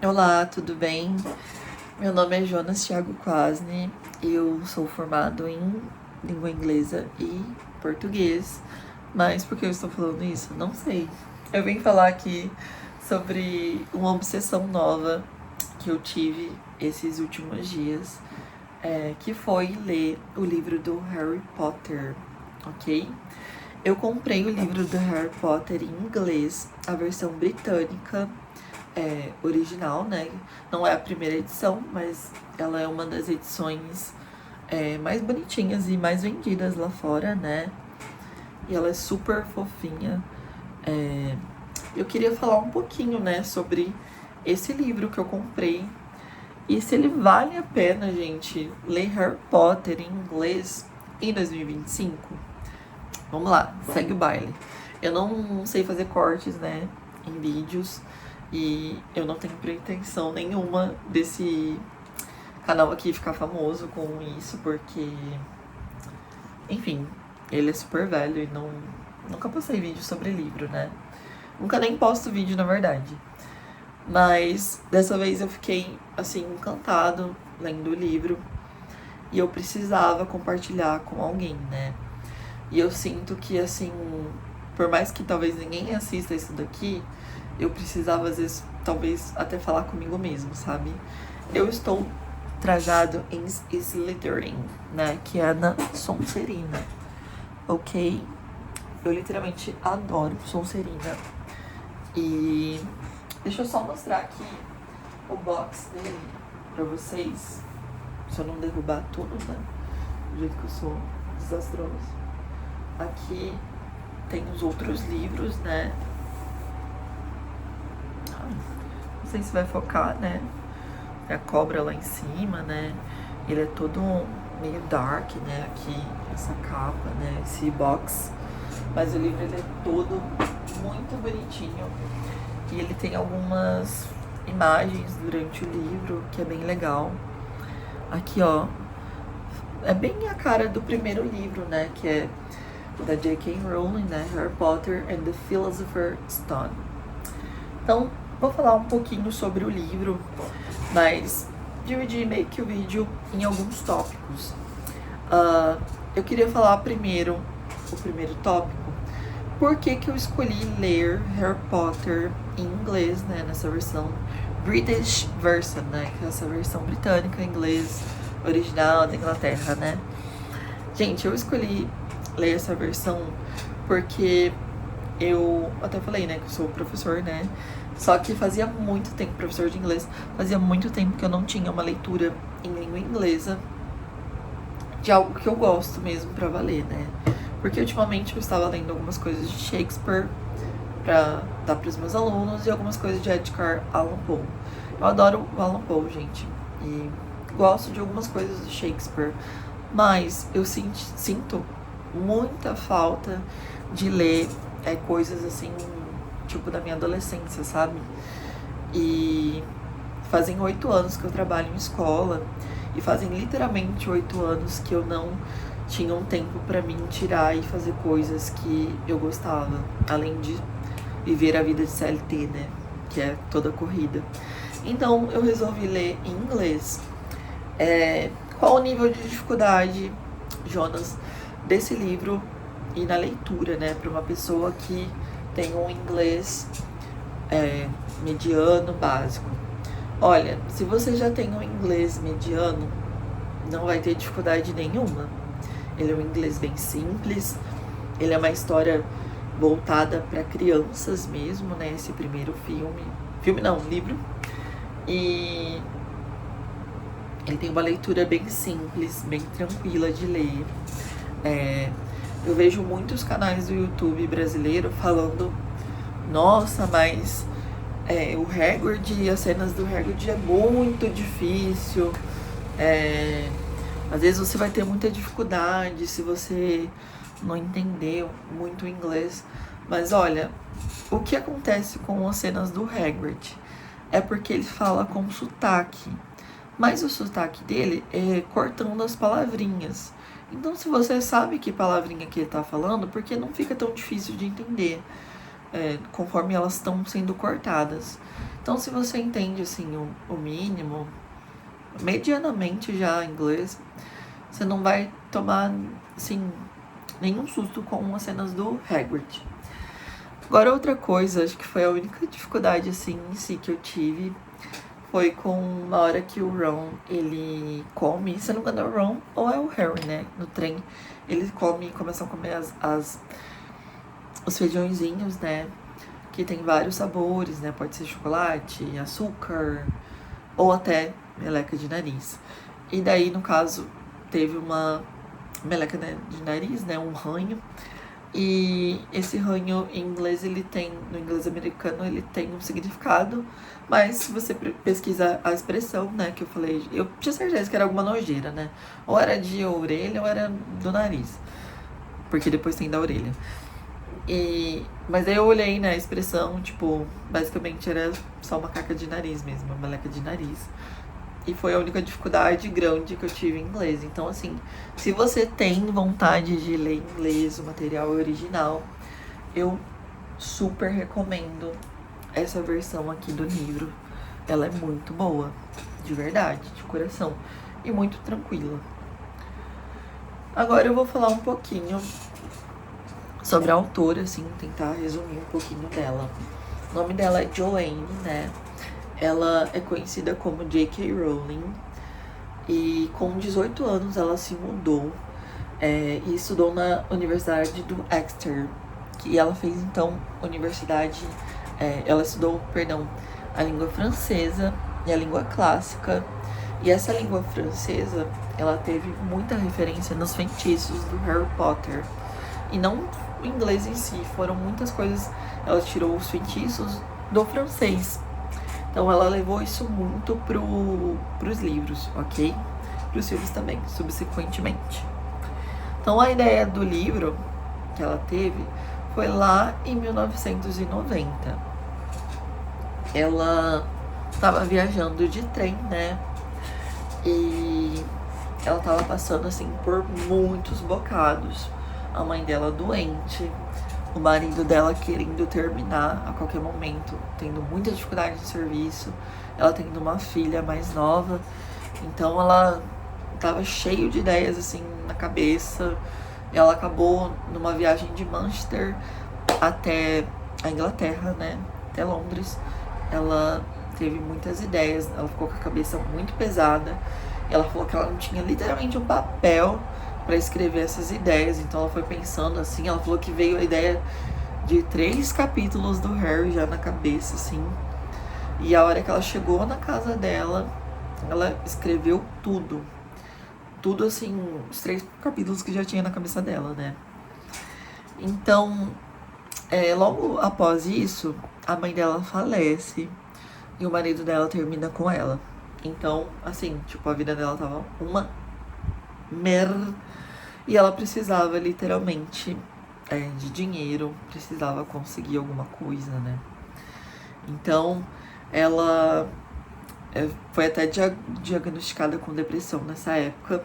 Olá, tudo bem? Meu nome é Jonas Thiago Quasny, eu sou formado em língua inglesa e português, mas por que eu estou falando isso? Não sei. Eu vim falar aqui sobre uma obsessão nova que eu tive esses últimos dias, que foi ler o livro do Harry Potter, ok? Eu comprei o livro do Harry Potter em inglês, a versão britânica, original, né? Não é a primeira edição, mas ela é uma das edições mais bonitinhas e mais vendidas lá fora, né? E ela é super fofinha. Eu queria falar um pouquinho, né, sobre esse livro que eu comprei e se ele vale a pena, gente, ler Harry Potter em inglês em 2025. Vamos lá, segue o baile. Eu não sei fazer cortes, né, em vídeos, e eu não tenho pretensão nenhuma desse canal aqui ficar famoso com isso, porque, enfim, ele é super velho e nunca postei vídeo sobre livro, né? Nunca nem posto vídeo, na verdade. Mas dessa vez eu fiquei, assim, encantado lendo o livro e eu precisava compartilhar com alguém, né? E eu sinto que, assim, por mais que talvez ninguém assista isso daqui, eu precisava, às vezes, talvez até falar comigo mesmo, sabe? Eu estou trajado em Slytherin, né? Que é na Sonserina, ok? Eu literalmente adoro Sonserina. E deixa eu só mostrar aqui o box dele pra vocês. Se eu não derrubar tudo, né? Do jeito que eu sou desastroso. Aqui tem os outros livros, né? Não sei se vai focar, né? A cobra lá em cima, né? Ele é todo meio dark, né? Aqui, essa capa, né? Esse box. Mas o livro ele é todo muito bonitinho. E ele tem algumas imagens durante o livro, que é bem legal. Aqui, ó. É bem a cara do primeiro livro, né? Que é da J.K. Rowling, né? Harry Potter and the Philosopher's Stone. Então, vou falar um pouquinho sobre o livro, mas dividi meio que o vídeo em alguns tópicos. Eu queria falar primeiro, o primeiro tópico, por que eu escolhi ler Harry Potter em inglês, né, nessa versão British version, né, que é essa versão britânica, inglês, original da Inglaterra, né. Gente, eu escolhi ler essa versão porque eu até falei, né, que eu sou professor, né, só que fazia muito tempo, professor de inglês, fazia muito tempo que eu não tinha uma leitura em língua inglesa de algo que eu gosto mesmo pra valer, né? Porque ultimamente eu estava lendo algumas coisas de Shakespeare pra dar pros meus alunos e algumas coisas de Edgar Allan Poe. Eu adoro o Allan Poe, gente, e gosto de algumas coisas de Shakespeare, mas eu sinto muita falta de ler coisas assim, tipo da minha adolescência, sabe? E fazem 8 anos que eu trabalho em escola e fazem literalmente 8 anos que eu não tinha um tempo pra mim tirar e fazer coisas que eu gostava, além de viver a vida de CLT, né? Que é toda corrida. Então eu resolvi ler em inglês. Qual o nível de dificuldade, Jonas, desse livro e na leitura, né? Para uma pessoa que tem um inglês mediano, básico. Olha, se você já tem um inglês mediano, não vai ter dificuldade nenhuma. Ele é um inglês bem simples, ele é uma história voltada para crianças mesmo, né? Esse primeiro livro. E ele tem uma leitura bem simples, bem tranquila de ler. Eu vejo muitos canais do YouTube brasileiro falando, nossa, mas o Hagrid, as cenas do Hagrid é muito difícil. Às vezes você vai ter muita dificuldade se você não entendeu muito inglês. Mas olha, o que acontece com as cenas do Hagrid é porque ele fala com sotaque. Mas o sotaque dele é cortando as palavrinhas. Então, se você sabe que palavrinha que ele tá falando, porque não fica tão difícil de entender, conforme elas estão sendo cortadas. Então, se você entende, assim, o mínimo, medianamente já inglês, você não vai tomar, assim, nenhum susto com as cenas do Hagrid. Agora, outra coisa, acho que foi a única dificuldade, assim, em si que eu tive, foi com uma hora que o Ron, ele come, se não me engano é o Ron ou é o Harry, né, no trem, ele começam a comer os feijõezinhos, né, que tem vários sabores, né, pode ser chocolate, açúcar, ou até meleca de nariz. E daí, no caso, teve uma meleca de nariz, né, um ranho, e esse ranho em inglês, ele tem, no inglês americano, ele tem um significado, mas se você pesquisa a expressão, né, que eu falei, eu tinha certeza que era alguma nojeira, né, ou era de orelha ou era do nariz, porque depois tem da orelha. Mas aí eu olhei, né, a expressão, tipo, basicamente era só uma caca de nariz mesmo, uma meleca de nariz. E foi a única dificuldade grande que eu tive em inglês. Então, assim, se você tem vontade de ler inglês, o material original, eu super recomendo essa versão aqui do livro. Ela é muito boa, de verdade, de coração, e muito tranquila. Agora eu vou falar um pouquinho sobre a autora, assim, tentar resumir um pouquinho dela. O nome dela é Joanne, né? Ela é conhecida como J.K. Rowling e com 18 anos ela se mudou e estudou na Universidade do Exeter, que ela fez então ela estudou, a língua francesa e a língua clássica, e essa língua francesa ela teve muita referência nos feitiços do Harry Potter, e não o inglês em si, foram muitas coisas, ela tirou os feitiços do francês. Então ela levou isso muito pros livros, ok? Pros filmes também, subsequentemente. Então a ideia do livro que ela teve foi lá em 1990. Ela estava viajando de trem, né? E ela estava passando assim por muitos bocados. A mãe dela doente, o marido dela querendo terminar a qualquer momento, tendo muita dificuldade de serviço, ela tendo uma filha mais nova, então ela tava cheio de ideias assim na cabeça. Ela acabou numa viagem de Manchester até a Inglaterra, né, até Londres. Ela teve muitas ideias, ela ficou com a cabeça muito pesada. Ela falou que ela não tinha literalmente um papel para escrever essas ideias, então ela foi pensando assim. Ela falou que veio a ideia de 3 capítulos do Harry já na cabeça, assim. E a hora que ela chegou na casa dela, ela escreveu tudo. Tudo, assim, os 3 capítulos que já tinha na cabeça dela, né? Então, logo após isso, a mãe dela falece e o marido dela termina com ela. Então, assim, tipo, a vida dela tava uma merda. E ela precisava, literalmente, de dinheiro, precisava conseguir alguma coisa, né? Então, ela foi até diagnosticada com depressão nessa época.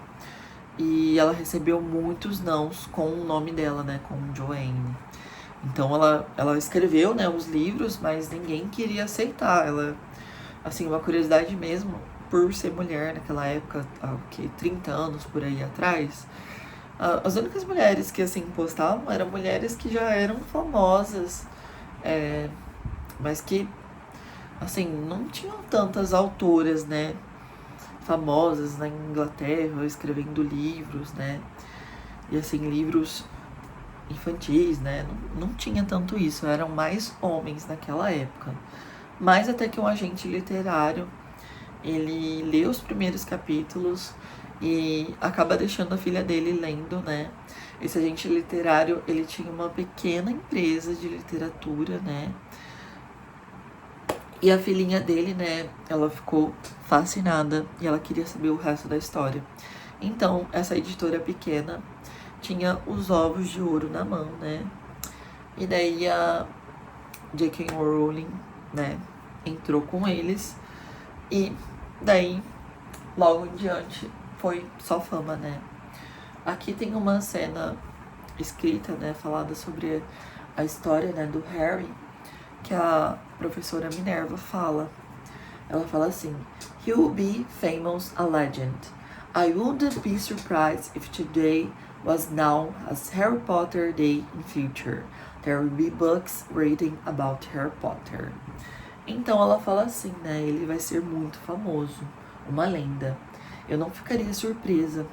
E ela recebeu muitos nãos com o nome dela, né? Com Joanne. Então, ela escreveu, né, os livros, mas ninguém queria aceitar. Ela, assim, uma curiosidade mesmo, por ser mulher naquela época, há 30 anos por aí atrás, as únicas mulheres que, assim, postavam eram mulheres que já eram famosas, mas que, assim, não tinham tantas autoras, né, famosas na Inglaterra, escrevendo livros, né, e, assim, livros infantis, né, não tinha tanto isso, eram mais homens naquela época. Mas até que um agente literário, ele lê os primeiros capítulos e acaba deixando a filha dele lendo, né? Esse agente literário, ele tinha uma pequena empresa de literatura, né? E a filhinha dele, né, ela ficou fascinada e ela queria saber o resto da história. Então, essa editora pequena tinha os ovos de ouro na mão, né? E daí a J.K. Rowling, né, entrou com eles e daí, logo em diante, foi só fama, né? Aqui tem uma cena escrita, né, falada sobre a história, né, do Harry, que a professora Minerva fala Ela fala assim: He will be famous, a legend. I wouldn't be surprised if today was now as Harry Potter Day in future. There will be books writing about Harry Potter. Então ela fala assim, né? Ele vai ser muito famoso, uma lenda. Eu não ficaria surpresa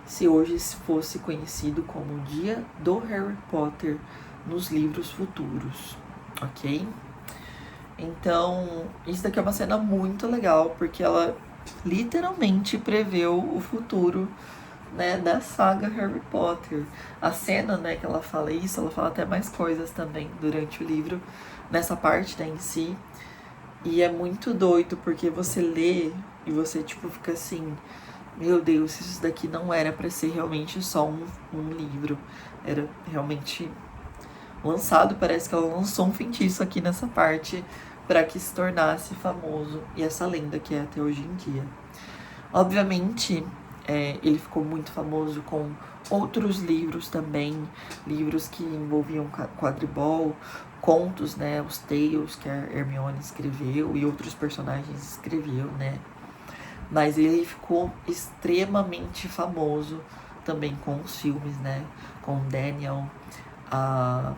se hoje fosse conhecido como o Dia do Harry Potter nos livros futuros, ok? Então, isso daqui é uma cena muito legal, porque ela literalmente preveu o futuro, né, da saga Harry Potter. A cena, né, que ela fala isso, ela fala até mais coisas também durante o livro, nessa parte, né, em si. E é muito doido, porque você lê e você, tipo, fica assim, meu Deus, isso daqui não era pra ser realmente só um livro. Era realmente lançado, parece que ela lançou um feitiço aqui nessa parte para que se tornasse famoso e essa lenda que é até hoje em dia. Obviamente, ele ficou muito famoso com outros livros também, livros que envolviam quadribol, contos, né, os Tales que a Hermione escreveu e outros personagens escreveu, né. Mas ele ficou extremamente famoso também com os filmes, né, com Daniel, a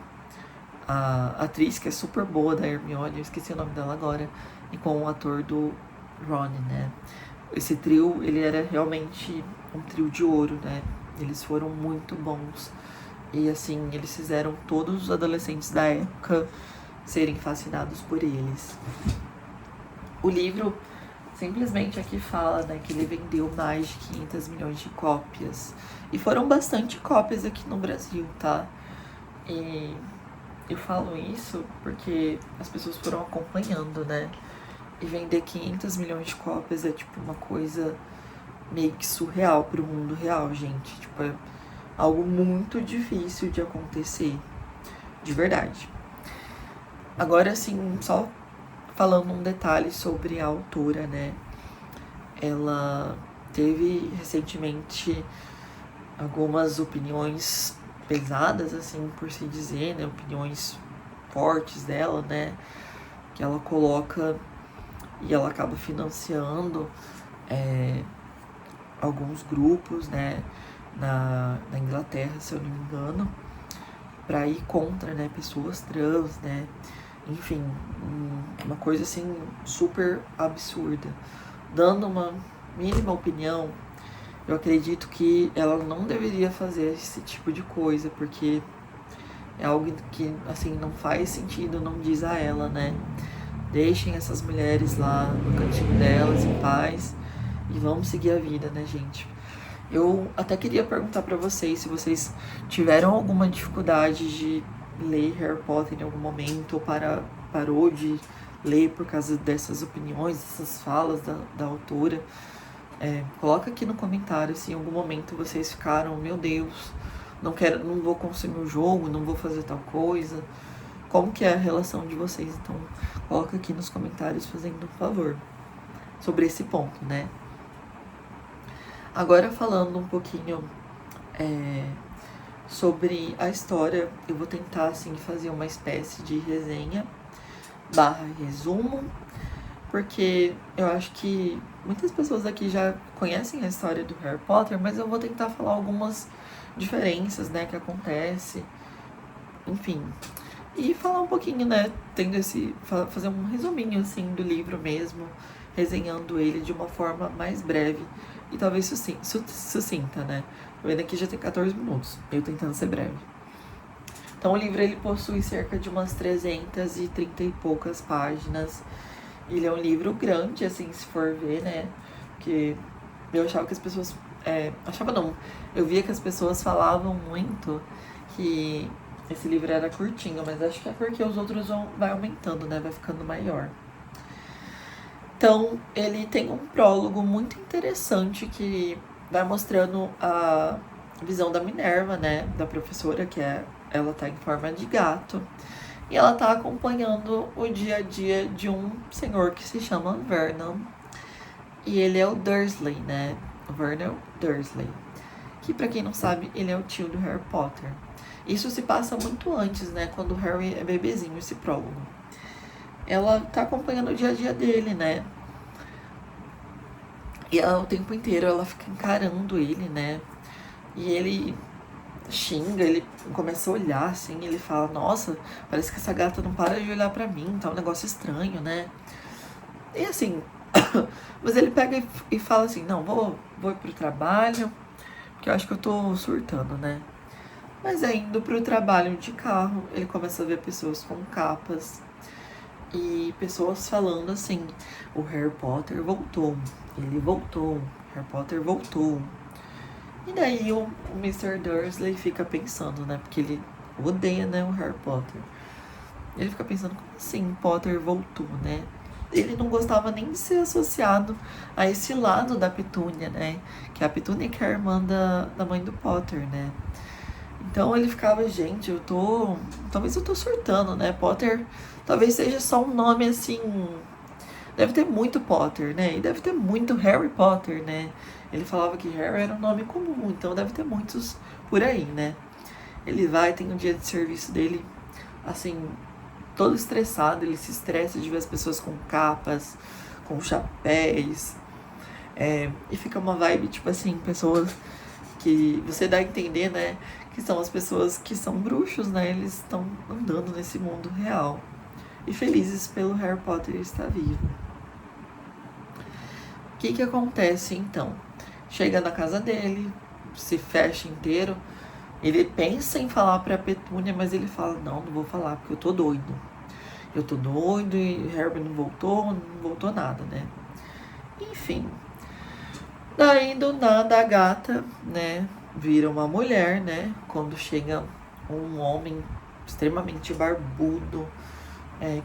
atriz que é super boa da Hermione, eu esqueci o nome dela agora, e com o ator do Ron, né. Esse trio, ele era realmente um trio de ouro, né. Eles foram muito bons. E assim, eles fizeram todos os adolescentes da época serem fascinados por eles. O livro simplesmente aqui fala, né, que ele vendeu mais de 500 milhões de cópias. E foram bastante cópias aqui no Brasil, tá? E eu falo isso porque as pessoas foram acompanhando, né? E vender 500 milhões de cópias é tipo uma coisa meio que surreal pro mundo real, gente. Tipo, é algo muito difícil de acontecer, de verdade. Agora, assim, só falando um detalhe sobre a autora, né? Ela teve recentemente algumas opiniões pesadas, assim, por se dizer, né? Opiniões fortes dela, né? Que ela coloca e ela acaba financiando alguns grupos, né? Na Inglaterra, se eu não me engano, para ir contra, né? Pessoas trans, né? Enfim, uma coisa assim super absurda. Dando uma mínima opinião, eu acredito que ela não deveria fazer esse tipo de coisa, porque é algo que, assim, não faz sentido, não diz a ela, né? Deixem essas mulheres lá no cantinho delas, em paz, e vamos seguir a vida, né, gente? Eu até queria perguntar pra vocês se vocês tiveram alguma dificuldade de ler Harry Potter em algum momento, ou parou de ler por causa dessas opiniões, dessas falas da autora. Coloca aqui no comentário se em algum momento vocês ficaram, meu Deus, não vou consumir o jogo, não vou fazer tal coisa. Como que é a relação de vocês? Então, coloca aqui nos comentários fazendo um favor sobre esse ponto, né? Agora falando um pouquinho sobre a história, eu vou tentar assim fazer uma espécie de resenha / resumo, porque eu acho que muitas pessoas aqui já conhecem a história do Harry Potter, mas eu vou tentar falar algumas diferenças, né, que acontece, enfim, e falar um pouquinho, né, fazer um resuminho assim do livro mesmo, resenhando ele de uma forma mais breve e talvez sucinta, né? Eu vendo aqui já tem 14 minutos, eu tentando ser breve. Então o livro ele possui cerca de umas 330 e poucas páginas. Ele é um livro grande, assim, se for ver, né? Porque eu achava que as pessoas... eu via que as pessoas falavam muito que esse livro era curtinho, mas acho que é porque os outros vai aumentando, né? Vai ficando maior. Então, ele tem um prólogo muito interessante que vai mostrando a visão da Minerva, né? Da professora, ela tá em forma de gato. E ela tá acompanhando o dia a dia de um senhor que se chama Vernon. E ele é o Dursley, né? O Vernon Dursley. Que, pra quem não sabe, ele é o tio do Harry Potter. Isso se passa muito antes, né? Quando o Harry é bebezinho, esse prólogo. Ela tá acompanhando o dia a dia dele, né? E ela, o tempo inteiro ela fica encarando ele, né? E ele xinga, ele começa a olhar assim, ele fala, nossa, parece que essa gata não para de olhar pra mim, tá um negócio estranho, né? E assim, mas ele pega e fala assim, não, vou ir pro trabalho, porque eu acho que eu tô surtando, né? Mas é indo pro trabalho de carro, ele começa a ver pessoas com capas e pessoas falando assim, o Harry Potter voltou, ele voltou, Harry Potter voltou. E daí o Mr. Dursley fica pensando, né? Porque ele odeia, né, o Harry Potter. Ele fica pensando, como assim Potter voltou, né? Ele não gostava nem de ser associado a esse lado da Petúnia, né? Que é a Petúnia que é a irmã da mãe do Potter, né? Então ele ficava, gente, talvez eu tô surtando, né? Potter talvez seja só um nome assim. Deve ter muito Potter, né? E deve ter muito Harry Potter, né? Ele falava que Harry era um nome comum, então deve ter muitos por aí, né? Ele vai, tem um dia de serviço dele, assim, todo estressado, ele se estressa de ver as pessoas com capas, com chapéus, e fica uma vibe, tipo assim, pessoas que você dá a entender, né? Que são as pessoas que são bruxos, né? Eles estão andando nesse mundo real. E felizes pelo Harry Potter estar vivo. O que acontece então? Chega na casa dele, se fecha inteiro. Ele pensa em falar pra Petúnia, mas ele fala, não vou falar, porque eu tô doido. Eu tô doido e Harry não voltou nada, né? Enfim. Daí do nada a gata, né, vira uma mulher, né? Quando chega um homem extremamente barbudo,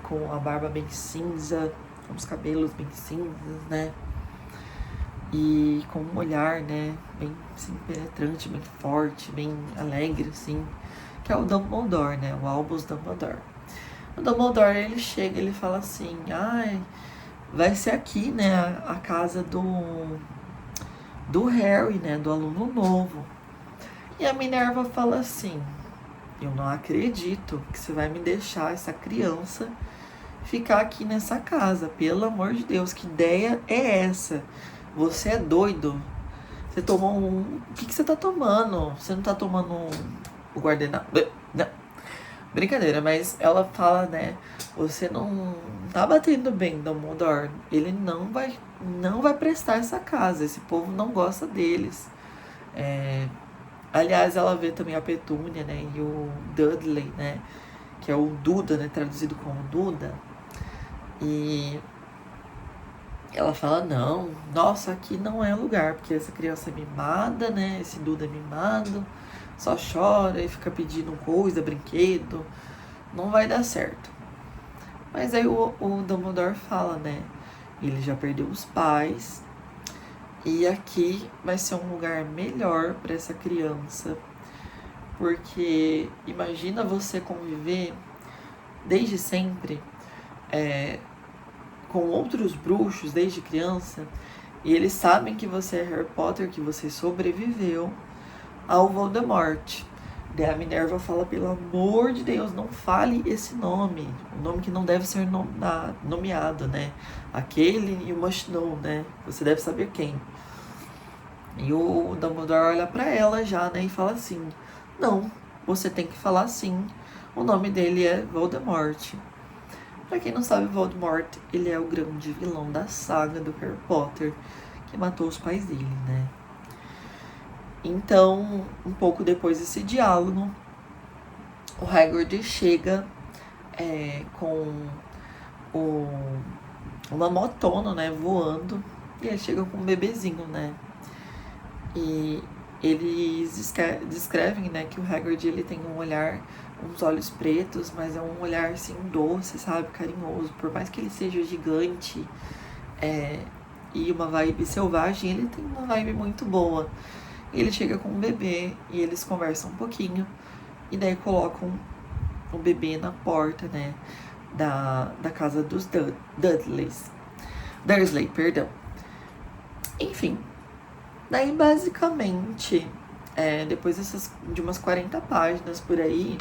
com a barba bem cinza, com os cabelos bem cinzas, né? E com um olhar, né, bem assim, penetrante, bem forte, bem alegre, assim, que é o Dumbledore, né, o Albus Dumbledore. O Dumbledore, ele chega, ele fala assim, ai, vai ser aqui, né, a casa do Harry, né, do aluno novo. E a Minerva fala assim, eu não acredito que você vai me deixar essa criança ficar aqui nessa casa, pelo amor de Deus, que ideia é essa? Você é doido? Você tomou um... O que você tá tomando? Você não tá tomando o guardanapo? Não. Brincadeira, mas ela fala, né? Você não tá batendo bem, Dumbledore. Ele não vai prestar essa casa. Esse povo não gosta deles. Aliás, ela vê também a Petúnia, né? E o Dudley, né? Que é o Duda, né? Traduzido como Duda. E ela fala, não, nossa, aqui não é lugar, porque essa criança é mimada, né? Esse Duda é mimado, só chora e fica pedindo coisa, brinquedo, não vai dar certo. Mas aí o Dumbledore fala, né? Ele já perdeu os pais e aqui vai ser um lugar melhor para essa criança, porque imagina você conviver desde sempre com outros bruxos desde criança, e eles sabem que você é Harry Potter, que você sobreviveu ao Voldemort. Daí a Minerva fala, pelo amor de Deus, não fale esse nome. O nome que não deve ser nomeado, né? Aquele e o Must Know, né? Você deve saber quem. E o Dumbledore olha pra ela já, né? E fala assim, não, você tem que falar assim. O nome dele é Voldemort. Pra quem não sabe, Voldemort, ele é o grande vilão da saga do Harry Potter, que matou os pais dele, né? Então, um pouco depois desse diálogo, o Hagrid chega com uma motona, né, voando, e ele chega com um bebezinho, né? E eles descrevem, né, que o Hagrid, ele tem um olhar, uns olhos pretos, mas é um olhar, assim, doce, sabe, carinhoso. Por mais que ele seja gigante e uma vibe selvagem, ele tem uma vibe muito boa. Ele chega com um bebê e eles conversam um pouquinho, e daí colocam o bebê na porta, né, da casa dos Dursley, perdão. Enfim, daí basicamente, depois de umas 40 páginas por aí,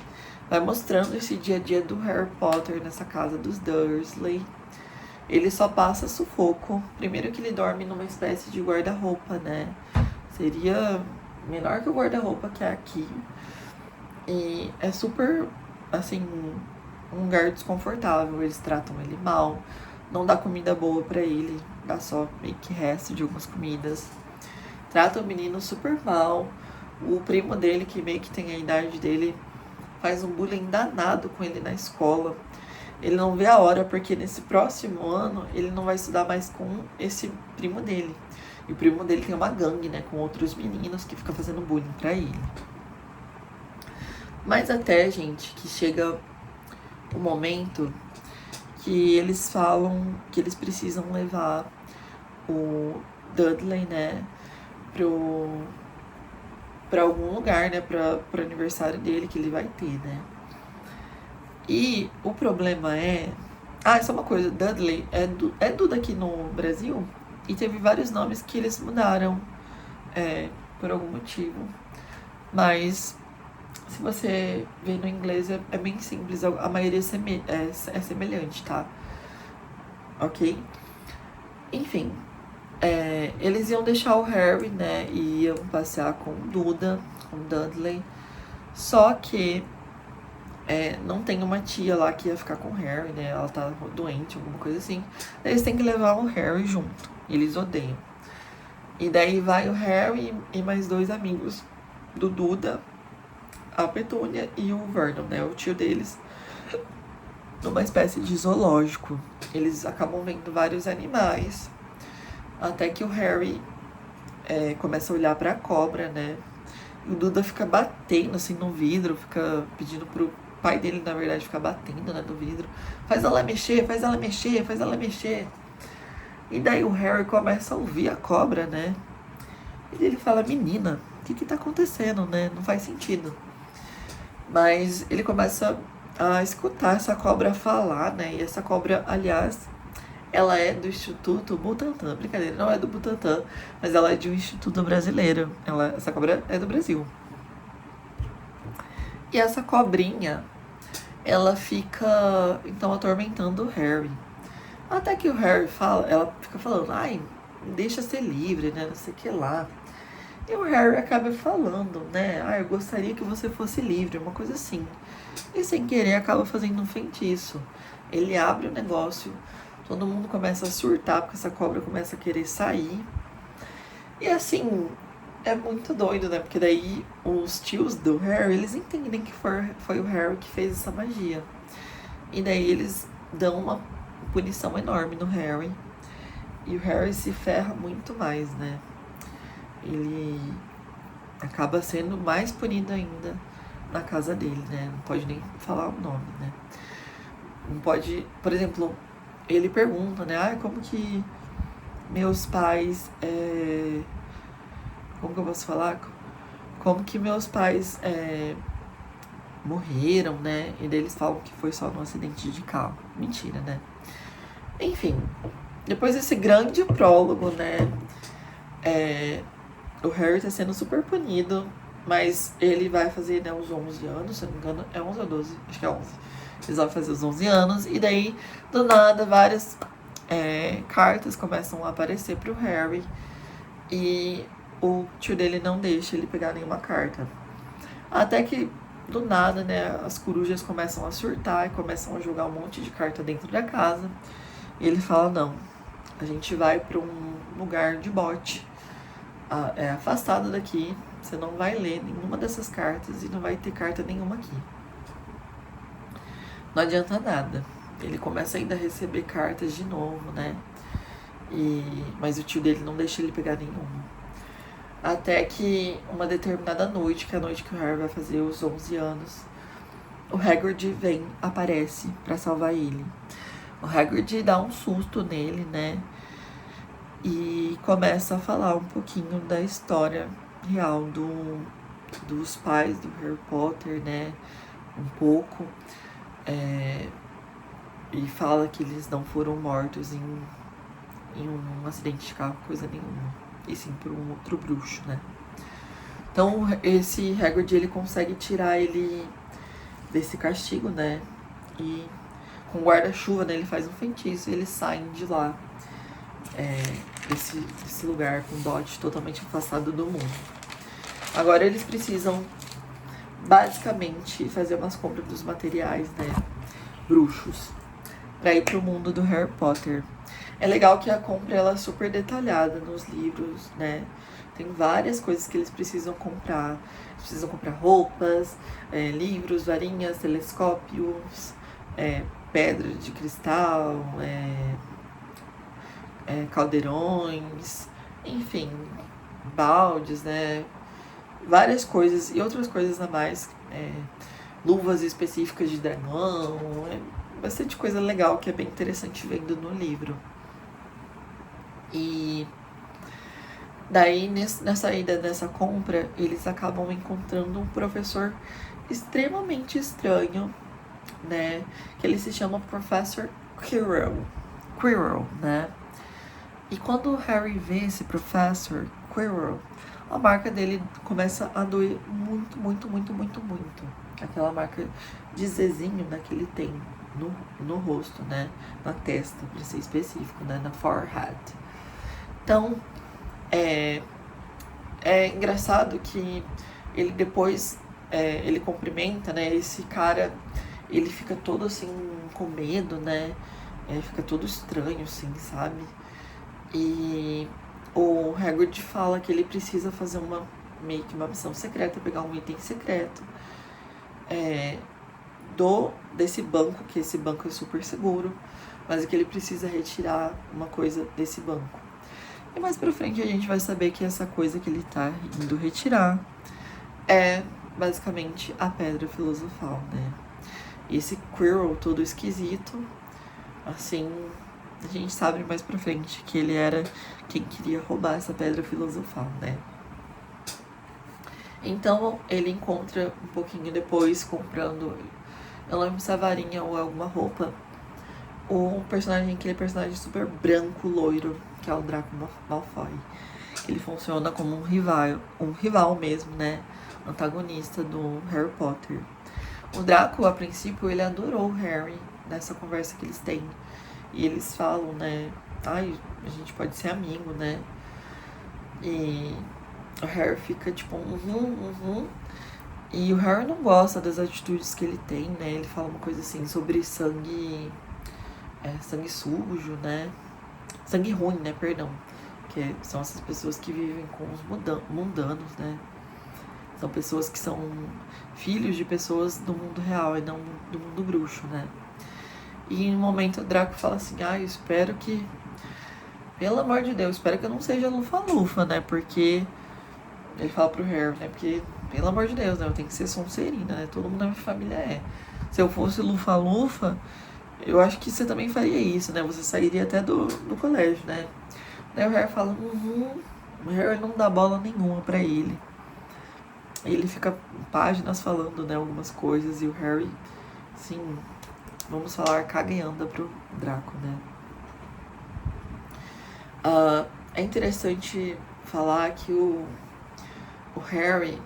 vai mostrando esse dia a dia do Harry Potter nessa casa dos Dursley. ele só passa sufoco. Primeiro que ele dorme numa espécie de guarda-roupa, né? Seria menor que o guarda-roupa que é aqui. E é super, assim, um lugar desconfortável. Eles tratam ele mal, não dá comida boa pra ele, dá só meio que resto de algumas comidas. Trata o menino super mal. O primo dele, que meio que tem a idade dele, faz um bullying danado com ele na escola. Ele não vê a hora, porque nesse próximo ano ele não vai estudar mais com esse primo dele. E o primo dele tem uma gangue, né, com outros meninos que ficam fazendo bullying pra ele. Mas até, gente, que chega o momento que eles falam que eles precisam levar o Dudley, né, pra algum lugar, né, pro aniversário dele que ele vai ter, né. E o problema é... Ah, só uma coisa, Dudley é Duda aqui no Brasil e teve vários nomes que eles mudaram por algum motivo. Mas se você vê no inglês é bem simples, a maioria é semelhante, tá? Ok? Enfim, eles iam deixar o Harry, né, e iam passear com Duda, com Dudley, só que não tem uma tia lá que ia ficar com o Harry, né, ela tá doente, alguma coisa assim, eles têm que levar o Harry junto, eles odeiam. E daí vai o Harry e mais 2 amigos do Duda, a Petúnia e o Vernon, né, o tio deles, numa espécie de zoológico. Eles acabam vendo vários animais, até que o Harry começa a olhar pra cobra, né, e o Duda fica batendo assim no vidro, fica pedindo pro pai dele, na verdade, ficar batendo, né, no vidro. Faz ela mexer, faz ela mexer, faz ela mexer. E daí o Harry começa a ouvir a cobra, né, e ele fala, menina, o que tá acontecendo, né, não faz sentido. Mas ele começa a escutar essa cobra falar, né? E essa cobra, aliás, ela é do Instituto Butantan. Brincadeira, não é do Butantan, mas ela é de um instituto brasileiro. Essa cobra é do Brasil. E essa cobrinha, ela fica, então, atormentando o Harry. Até que o Harry fala, ela fica falando, ai, deixa ser livre, né? Não sei o que lá. E o Harry acaba falando, né? Ah, eu gostaria que você fosse livre, uma coisa assim. E sem querer acaba fazendo um feitiço. Ele abre o negócio, todo mundo começa a surtar, porque essa cobra começa a querer sair. E assim, é muito doido, né? Porque daí os tios do Harry, eles entendem que foi o Harry que fez essa magia. E daí eles dão uma punição enorme no Harry. E o Harry se ferra muito mais, né? Ele acaba sendo mais punido ainda na casa dele, né? Não pode nem falar o nome, né? Não pode... Por exemplo, ele pergunta, né? Ah, como que meus pais... Como que eu posso falar? Como que meus pais morreram, né? E daí eles falam que foi só num acidente de carro. Mentira, né? Enfim, depois desse grande prólogo, né? O Harry tá sendo super punido, mas ele vai fazer, né, uns 11 anos, se eu não me engano, é 11 ou 12? Acho que é 11. Eles vão fazer os 11 anos, e daí, do nada, várias cartas começam a aparecer pro Harry, e o tio dele não deixa ele pegar nenhuma carta. Até que, do nada, né, as corujas começam a surtar e começam a jogar um monte de carta dentro da casa, e ele fala, não, a gente vai pra um lugar de bote, afastado daqui, você não vai ler nenhuma dessas cartas e não vai ter carta nenhuma aqui. Não adianta nada. Ele começa ainda a receber cartas de novo, né? Mas o tio dele não deixa ele pegar nenhuma. Até que uma determinada noite, que é a noite que o Harry vai fazer os 11 anos, o Hagrid aparece pra salvar ele. O Hagrid dá um susto nele, né? E começa a falar um pouquinho da história real dos pais do Harry Potter, né? Um pouco. E fala que eles não foram mortos em um acidente de carro, coisa nenhuma. E sim por um outro bruxo, né? Então esse Hagrid, ele consegue tirar ele desse castigo, né? E com guarda-chuva, né? Ele faz um feitiço e eles saem de lá, desse lugar com Dot totalmente afastado do mundo. Agora eles precisam basicamente fazer umas compras dos materiais, né, bruxos, para ir pro mundo do Harry Potter. É legal que a compra ela é super detalhada nos livros, né? Tem várias coisas que eles precisam comprar. Eles precisam comprar roupas, livros, varinhas, telescópios, pedra de cristal, caldeirões, enfim, baldes, né? Várias coisas e outras coisas a mais, luvas específicas de dragão, bastante coisa legal que é bem interessante vendo no livro. E daí nessa ida, nessa compra, eles acabam encontrando um professor extremamente estranho, né? Que ele se chama Professor Quirrell, né? E quando o Harry vê esse Professor Quirrell, a marca dele começa a doer muito, muito, muito, muito, muito. Aquela marca de Zezinho, né, que ele tem no rosto, né? Na testa, para ser específico, né? Na forehead. Então, é engraçado que ele depois, ele cumprimenta, né? Esse cara, ele fica todo assim, com medo, né? Fica todo estranho, assim, sabe? E o Hagrid fala que ele precisa fazer meio que uma missão secreta, pegar um item secreto desse banco, que esse banco é super seguro, mas que ele precisa retirar uma coisa desse banco. E mais pra frente a gente vai saber que essa coisa que ele tá indo retirar é basicamente a Pedra Filosofal, né? E esse Quirrell todo esquisito, assim, a gente sabe mais pra frente que ele era quem queria roubar essa Pedra Filosofal, né? Então ele encontra um pouquinho depois, comprando, eu não lembro se é a varinha ou alguma roupa, aquele personagem super branco, loiro, que é o Draco Malfoy. Ele funciona como um rival mesmo, né? Antagonista do Harry Potter. O Draco, a princípio, ele adorou o Harry nessa conversa que eles têm. E eles falam, né? Ai, a gente pode ser amigo, né? E o Harry fica tipo, E o Harry não gosta das atitudes que ele tem, né? Ele fala uma coisa assim sobre sangue sujo, né? Sangue ruim, né? Perdão. Que são essas pessoas que vivem com os mundanos, né? São pessoas que são filhos de pessoas do mundo real e não do mundo bruxo, né? E em um momento o Draco fala assim, eu espero que, pelo amor de Deus, espero que eu não seja Lufa-Lufa, né? Porque ele fala pro Harry, né? Porque, pelo amor de Deus, né? Eu tenho que ser Sonserina, né? Todo mundo na minha família é. Se eu fosse Lufa-Lufa, eu acho que você também faria isso, né? Você sairia até do colégio, né? Daí o Harry fala, o Harry não dá bola nenhuma pra ele. Ele fica páginas falando, né, algumas coisas, e o Harry, sim, vamos falar, caga e anda pro Draco, né? É interessante falar que o Harry,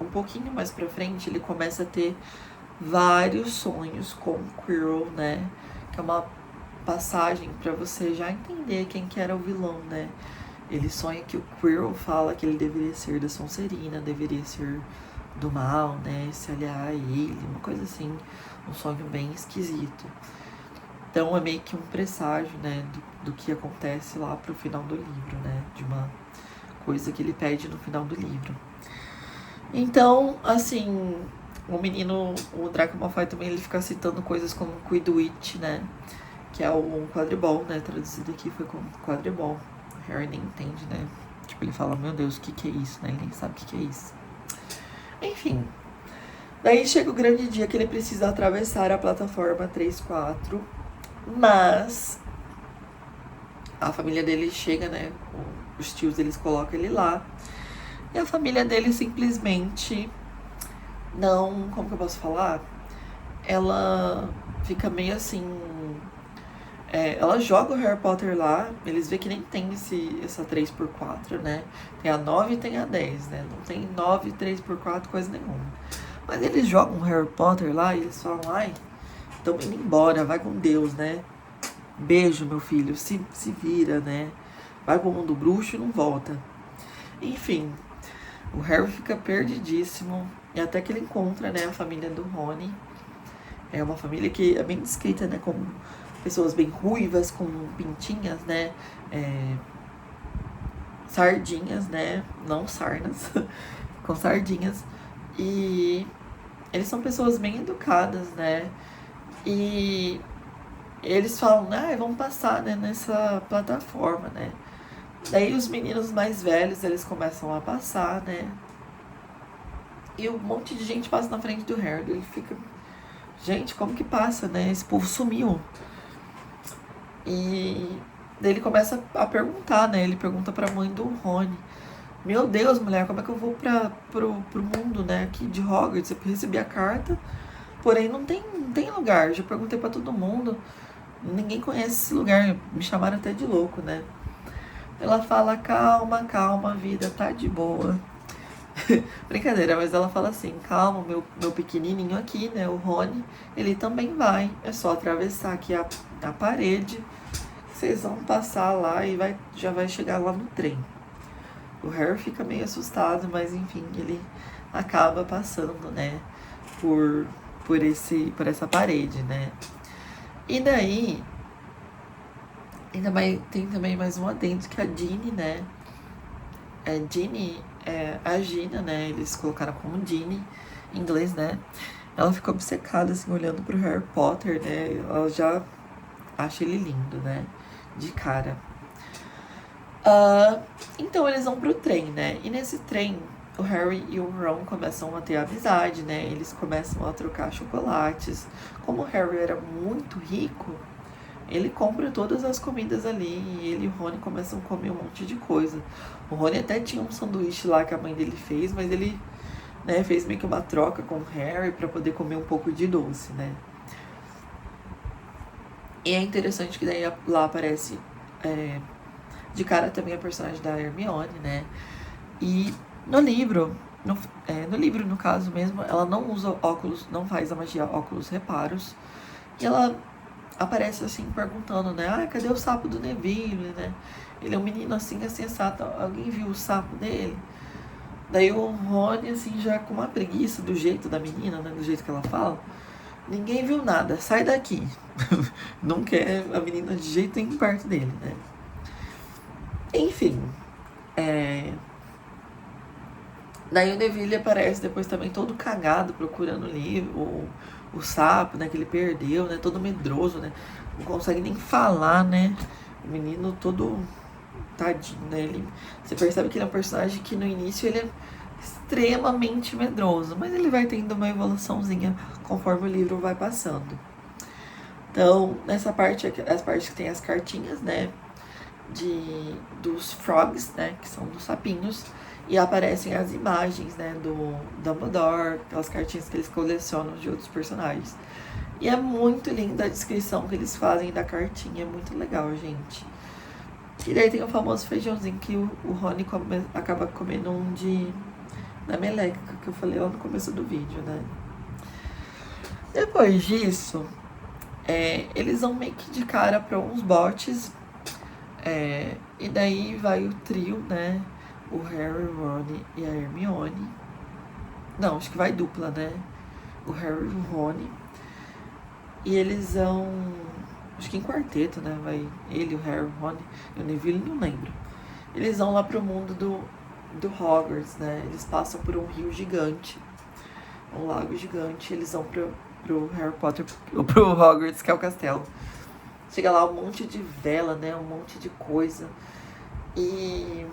um pouquinho mais pra frente, ele começa a ter vários sonhos com o Quirrell, né? Que é uma passagem pra você já entender quem que era o vilão, né? Ele sonha que o Quirrell fala que ele deveria ser da Sonserina, deveria ser do mal, né? Se aliar a ele, uma coisa assim. Um sonho bem esquisito. Então é meio que um presságio, né? Do que acontece lá pro final do livro, né? De uma coisa que ele pede no final do livro. Então, assim, o Draco Malfoy também, ele fica citando coisas como Quidditch, né? Que é o quadribol, né? Traduzido aqui foi como quadribol. O Harry nem entende, né? Tipo, ele fala, meu Deus, o que é isso, né? Ele nem sabe o que é isso. Enfim. Daí chega o grande dia que ele precisa atravessar a plataforma 3-4. Mas a família dele chega, né? Os tios, eles colocam ele lá. E a família dele simplesmente não... Como que eu posso falar? Ela fica meio assim... ela joga o Harry Potter lá, eles veem que nem tem essa 3x4, né? Tem a 9 e tem a 10, né? Não tem 9 3x4, coisa nenhuma. Mas eles jogam o Harry Potter lá e eles falam, estamos indo embora, vai com Deus, né? Beijo, meu filho, se vira, né? Vai pro mundo bruxo e não volta. Enfim, o Harry fica perdidíssimo. E até que ele encontra, né, a família do Rony. É uma família que é bem descrita, né, como pessoas bem ruivas, com pintinhas, né? Sardinhas, né? Não sarnas, com sardinhas. E eles são pessoas bem educadas, né? E eles falam, vamos passar, né, nessa plataforma, né? Daí os meninos mais velhos, eles começam a passar, né? E um monte de gente passa na frente do Harry. Ele fica, gente, como que passa, né? Esse povo sumiu. E daí ele começa a perguntar, né? Ele pergunta pra mãe do Rony. Meu Deus, mulher, como é que eu vou pro mundo, né? Aqui de Hogwarts, eu recebi a carta, porém não tem lugar. Já perguntei pra todo mundo, ninguém conhece esse lugar. Me chamaram até de louco, né? Ela fala, calma, calma, a vida tá de boa. Brincadeira, mas ela fala assim, calma, meu pequenininho aqui, né, o Rony, ele também vai. É só atravessar aqui a parede, vocês vão passar lá e já vai chegar lá no trem. O Harry fica meio assustado, mas enfim, ele acaba passando, né, por essa parede, né. E daí, tem também mais um adendo que a Ginny, né, a Gina, né, eles colocaram como Ginny, em inglês, né, ela ficou obcecada, assim, olhando pro Harry Potter, né, ela já acha ele lindo, né, de cara. Então eles vão pro trem, né, e nesse trem o Harry e o Ron começam a ter amizade, né, eles começam a trocar chocolates. Como o Harry era muito rico, ele compra todas as comidas ali e ele e o Rony começam a comer um monte de coisa. O Rony até tinha um sanduíche lá que a mãe dele fez, mas ele, né, fez meio que uma troca com o Harry pra poder comer um pouco de doce, né. E é interessante que daí lá aparece de cara também a personagem da Hermione, né. E no livro, no caso mesmo, ela não usa óculos, não faz a magia óculos reparos. E ela aparece assim, perguntando, né, cadê o sapo do Neville, né? Ele é um menino assim, sensato, alguém viu o sapo dele? Daí o Rony, assim, já com uma preguiça do jeito da menina, né, do jeito que ela fala, ninguém viu nada, sai daqui. Não quer a menina de jeito nenhum perto dele, né? Enfim, daí o Neville aparece depois também todo cagado, procurando o livro, o sapo, né, que ele perdeu, né, todo medroso, né, não consegue nem falar, né, o menino todo tadinho, né, você percebe que ele é um personagem que no início ele é extremamente medroso, mas ele vai tendo uma evoluçãozinha conforme o livro vai passando. Então, nessa parte, as partes que tem as cartinhas, né, dos frogs, né, que são dos sapinhos, e aparecem as imagens, né, do Dumbledore, aquelas cartinhas que eles colecionam de outros personagens. E é muito linda a descrição que eles fazem da cartinha, é muito legal, gente. E daí tem o famoso feijãozinho que o Rony acaba comendo da meleca, que eu falei lá no começo do vídeo, né. Depois disso, eles vão meio que de cara para uns botes, e daí vai o trio, né, o Harry, o Rony e a Hermione. Não, acho que vai dupla, né, o Harry e o Rony. E eles vão, acho que em quarteto, né, vai ele, o Harry, o Rony e o Neville, não lembro. Eles vão lá pro mundo do Hogwarts, né, eles passam por um rio gigante, um lago gigante, eles vão pro Harry Potter, pro Hogwarts, que é o castelo. Chega lá um monte de vela, né, um monte de coisa. E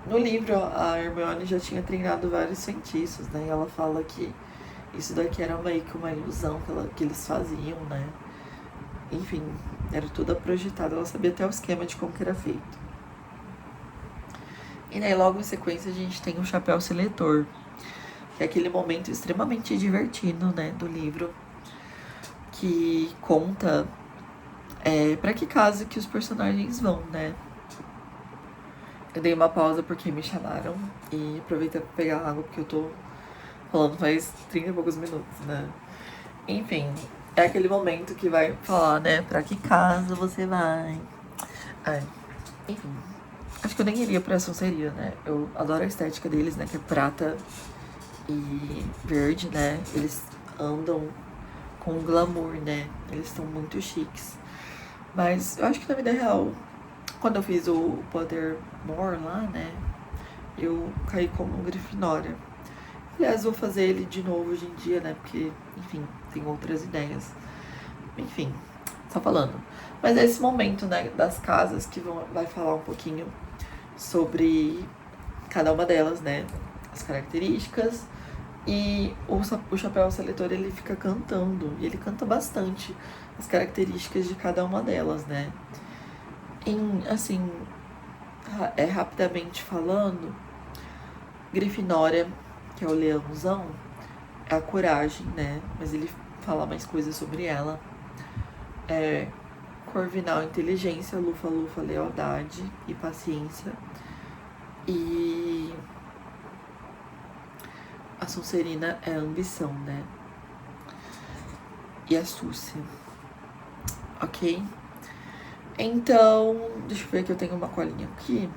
no livro a Hermione já tinha treinado vários feitiços, né, e ela fala que isso daqui era meio que uma ilusão que eles faziam, né. Enfim, era tudo projetado, ela sabia até o esquema de como que era feito. E daí logo em sequência a gente tem o Chapéu Seletor, que é aquele momento extremamente divertido, né, do livro, que conta pra que casa que os personagens vão, né. Eu dei uma pausa porque me chamaram e aproveitei pra pegar água, porque eu tô falando faz 30 e poucos minutos, né. Enfim, é aquele momento que vai falar, né? Pra que casa você vai? Ai, enfim. Acho que eu nem iria pra Sonserina, né? Eu adoro a estética deles, né? Que é prata e verde, né? Eles andam com glamour, né? Eles estão muito chiques. Mas eu acho que na vida real, quando eu fiz o Pottermore lá, né? Eu caí como Grifinória. Aliás, vou fazer ele de novo hoje em dia, né? Porque, enfim, tem outras ideias. Enfim, só falando. Mas é esse momento, né, das casas que vai falar um pouquinho sobre cada uma delas, né? As características. E o Chapéu Seletor, ele fica cantando. E ele canta bastante as características de cada uma delas, né? Assim, rapidamente falando, Grifinória, que é o leãozão, é a coragem, né? Mas ele fala mais coisas sobre ela. Corvinal, inteligência. Lufa-Lufa, lealdade e paciência. E a Sonserina é a ambição, né? E astúcia. Ok? Então, deixa eu ver que eu tenho uma colinha aqui.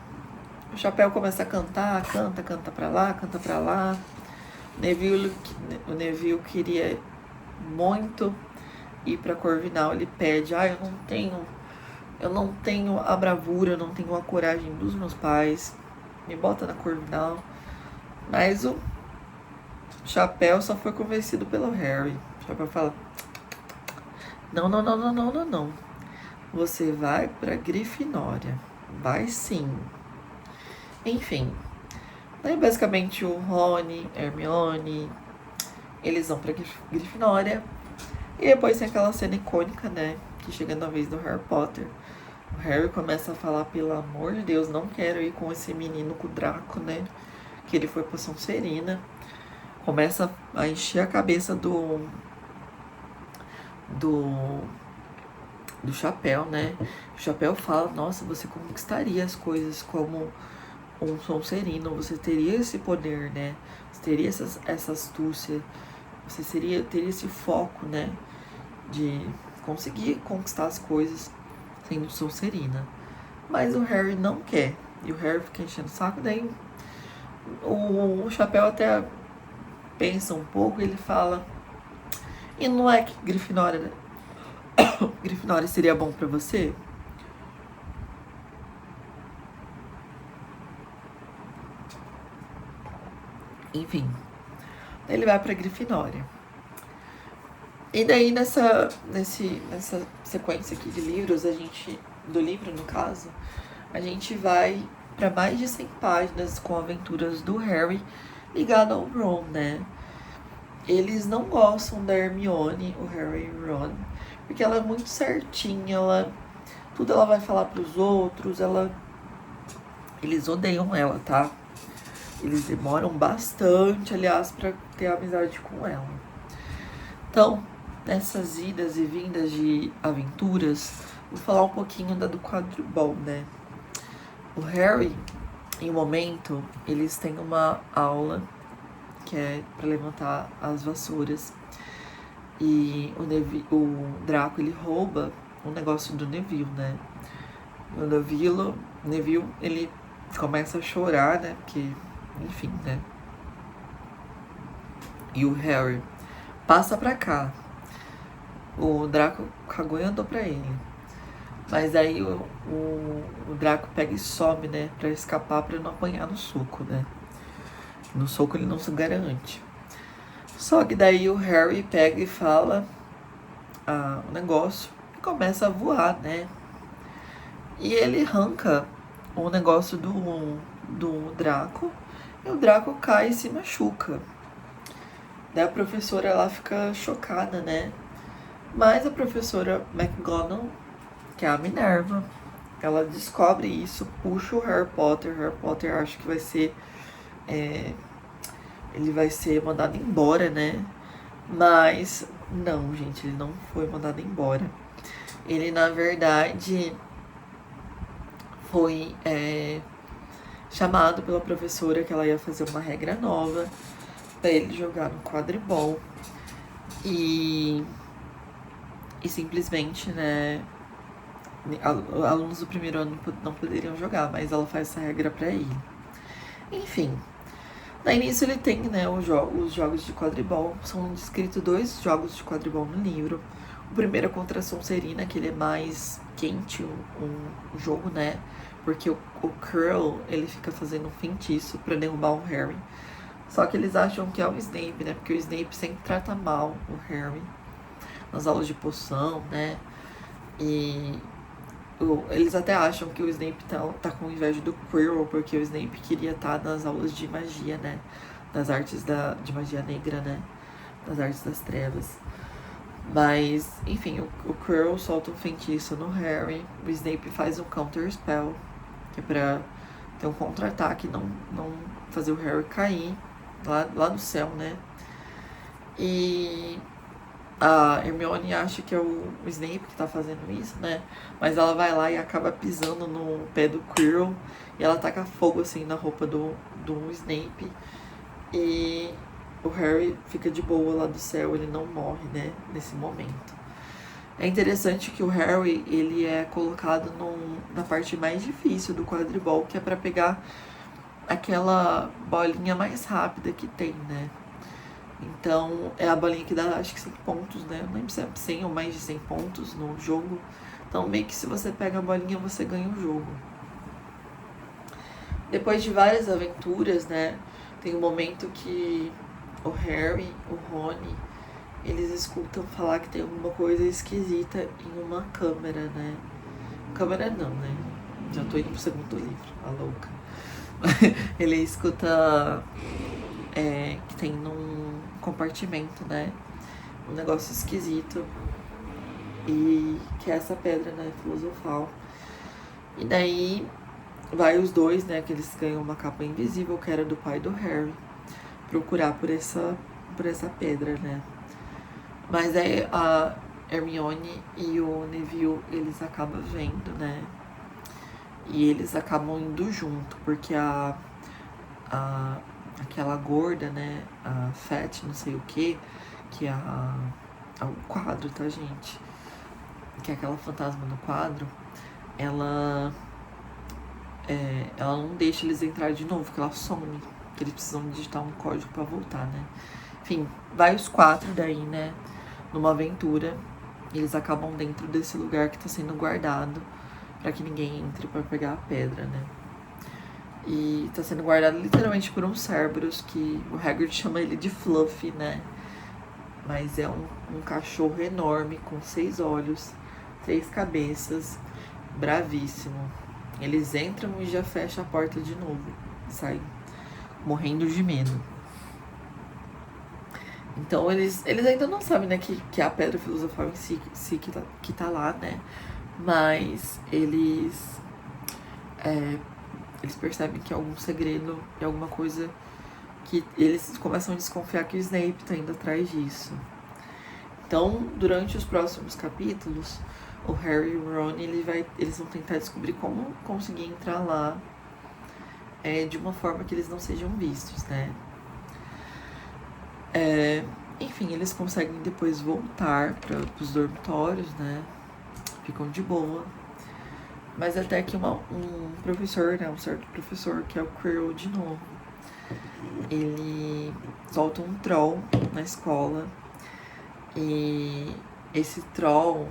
O Chapéu começa a cantar, canta pra lá, canta pra lá. O Neville queria muito ir pra Corvinal. Ele pede, eu não tenho a bravura, eu não tenho a coragem dos meus pais. Me bota na Corvinal. Mas o Chapéu só foi convencido pelo Harry. O Chapéu fala, não. Você vai pra Grifinória. Vai sim. Enfim. Daí basicamente o Rony, Hermione, eles vão pra Grifinória. E depois tem aquela cena icônica, né? Que chega na vez do Harry Potter. O Harry começa a falar, pelo amor de Deus, não quero ir com esse menino, com o Draco, né? Que ele foi pra Sonserina. Começa a encher a cabeça do Chapéu, né? O Chapéu fala, nossa, você conquistaria as coisas como um Sonserino, você teria esse poder, né? Você teria essa astúcia, você teria esse foco, né? De conseguir conquistar as coisas sendo Sonserina. Mas o Harry não quer. E o Harry fica enchendo o saco, daí o Chapéu até pensa um pouco, ele fala, e não é que Grifinória seria bom pra você? Enfim, ele vai pra Grifinória. E daí nessa sequência aqui de livros, do livro no caso, a gente vai para mais de 100 páginas com aventuras do Harry ligado ao Ron, né? Eles não gostam da Hermione, o Harry e o Ron, porque ela é muito certinha, tudo ela vai falar pros outros, eles odeiam ela, tá? Eles demoram bastante, aliás, pra ter amizade com ela. Então, nessas idas e vindas de aventuras, vou falar um pouquinho do quadribol, né? O Harry, em um momento, eles têm uma aula que é para levantar as vassouras. E o Draco, ele rouba um negócio do Neville, né? O Neville, ele começa a chorar, né? Porque, enfim, né? E o Harry passa pra cá. O Draco cagou e andou pra ele. Mas aí o Draco pega e some, né? Pra escapar, pra não apanhar no soco, né? No soco ele não se garante. Só que daí o Harry pega e fala o negócio e começa a voar, né? E ele arranca o negócio do Draco e o Draco cai e se machuca. Daí a professora, ela fica chocada, né? Mas a professora McGonagall, que é a Minerva, ela descobre isso, puxa o Harry Potter acha que vai ser... ele vai ser mandado embora, né? Mas não, gente, ele não foi mandado embora. Ele, na verdade, foi chamado pela professora que ela ia fazer uma regra nova para ele jogar no quadribol. E E simplesmente, né, alunos do primeiro ano não poderiam jogar, mas ela faz essa regra pra ele. Enfim, daí nisso ele tem, né, os jogos de quadribol. São descritos 2 jogos de quadribol no livro. O primeiro é contra a Sonserina, que ele é mais quente, um jogo, né, porque o Quirrell, ele fica fazendo um feitiço pra derrubar o Harry. Só que eles acham que é o Snape, né, porque o Snape sempre trata mal o Harry nas aulas de poção, né, e eles até acham que o Snape tá com inveja do Quirrell, porque o Snape queria estar nas aulas de magia, né? Das artes de magia negra, né? Das artes das trevas. Mas, enfim, o Quirrell solta um feitiço no Harry. O Snape faz um counter spell, que é pra ter um contra-ataque, não fazer o Harry cair lá no céu, né? E a Hermione acha que é o Snape que tá fazendo isso, né? Mas ela vai lá e acaba pisando no pé do Quirrell. E ela taca fogo, assim, na roupa do Snape. E o Harry fica de boa lá do céu, ele não morre, né? Nesse momento. É interessante que o Harry, ele é colocado na parte mais difícil do quadribol, que é pra pegar aquela bolinha mais rápida que tem, né? Então, é a bolinha que dá, acho que 100 pontos, né? Não lembro se é 100 ou mais de 100 pontos no jogo. Então, meio que se você pega a bolinha, você ganha o jogo. Depois de várias aventuras, né? Tem um momento que o Harry, o Rony, eles escutam falar que tem alguma coisa esquisita em uma câmera, né? Câmera não, né? Já tô indo pro segundo livro, a louca. Ele escuta que tem num compartimento, né? Um negócio esquisito. E que é essa pedra, né? Filosofal. E daí vai os dois, né? Que eles ganham uma capa invisível, que era do pai do Harry, procurar por essa pedra, né? Mas aí a Hermione e o Neville, eles acabam vendo, né? E eles acabam indo junto, porque aquela gorda, né? A Fat, não sei o que é o quadro, tá, gente? Que é aquela fantasma no quadro, ela não deixa eles entrar de novo, porque ela some, que eles precisam digitar um código pra voltar, né? Enfim, vai os 4 daí, né? Numa aventura, e eles acabam dentro desse lugar que tá sendo guardado pra que ninguém entre pra pegar a pedra, né? E tá sendo guardado literalmente por um Cerberus, que o Hagrid chama ele de Fluffy, né? Mas é um cachorro enorme, com 6 olhos, 3 cabeças, bravíssimo. Eles entram e já fecham a porta de novo, saem morrendo de medo. Então eles ainda não sabem, né, que é a pedra filosofal em si que tá lá, né? Mas eles percebem que é algum segredo e alguma coisa que eles começam a desconfiar que o Snape tá indo atrás disso. Então, durante os próximos capítulos, o Harry e o Ron, eles vão tentar descobrir como conseguir entrar lá de uma forma que eles não sejam vistos, né? Enfim, eles conseguem depois voltar para os dormitórios, né? Ficam de boa. Mas até que um professor, né? Um certo professor, que é o Quirrell de novo, ele solta um troll na escola. E esse troll,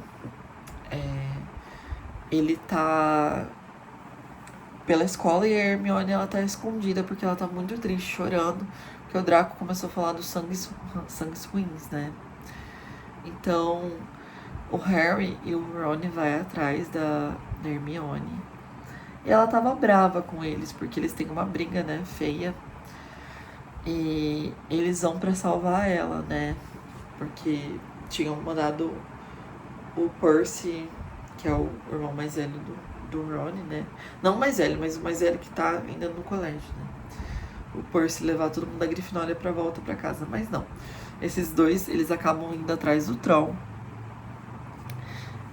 ele tá pela escola e a Hermione, ela tá escondida porque ela tá muito triste, chorando, porque o Draco começou a falar dos sangues ruins, né? Então, o Harry e o Ron vai atrás da Hermione. E ela tava brava com eles, porque eles têm uma briga, né, feia. E eles vão pra salvar ela, né? Porque tinham mandado o Percy, que é o irmão mais velho do Ron, né? Não o mais velho, mas o mais velho que tá ainda no colégio, né? O Percy levar todo mundo da Grifinória pra volta pra casa, mas não. Esses dois, eles acabam indo atrás do Troll.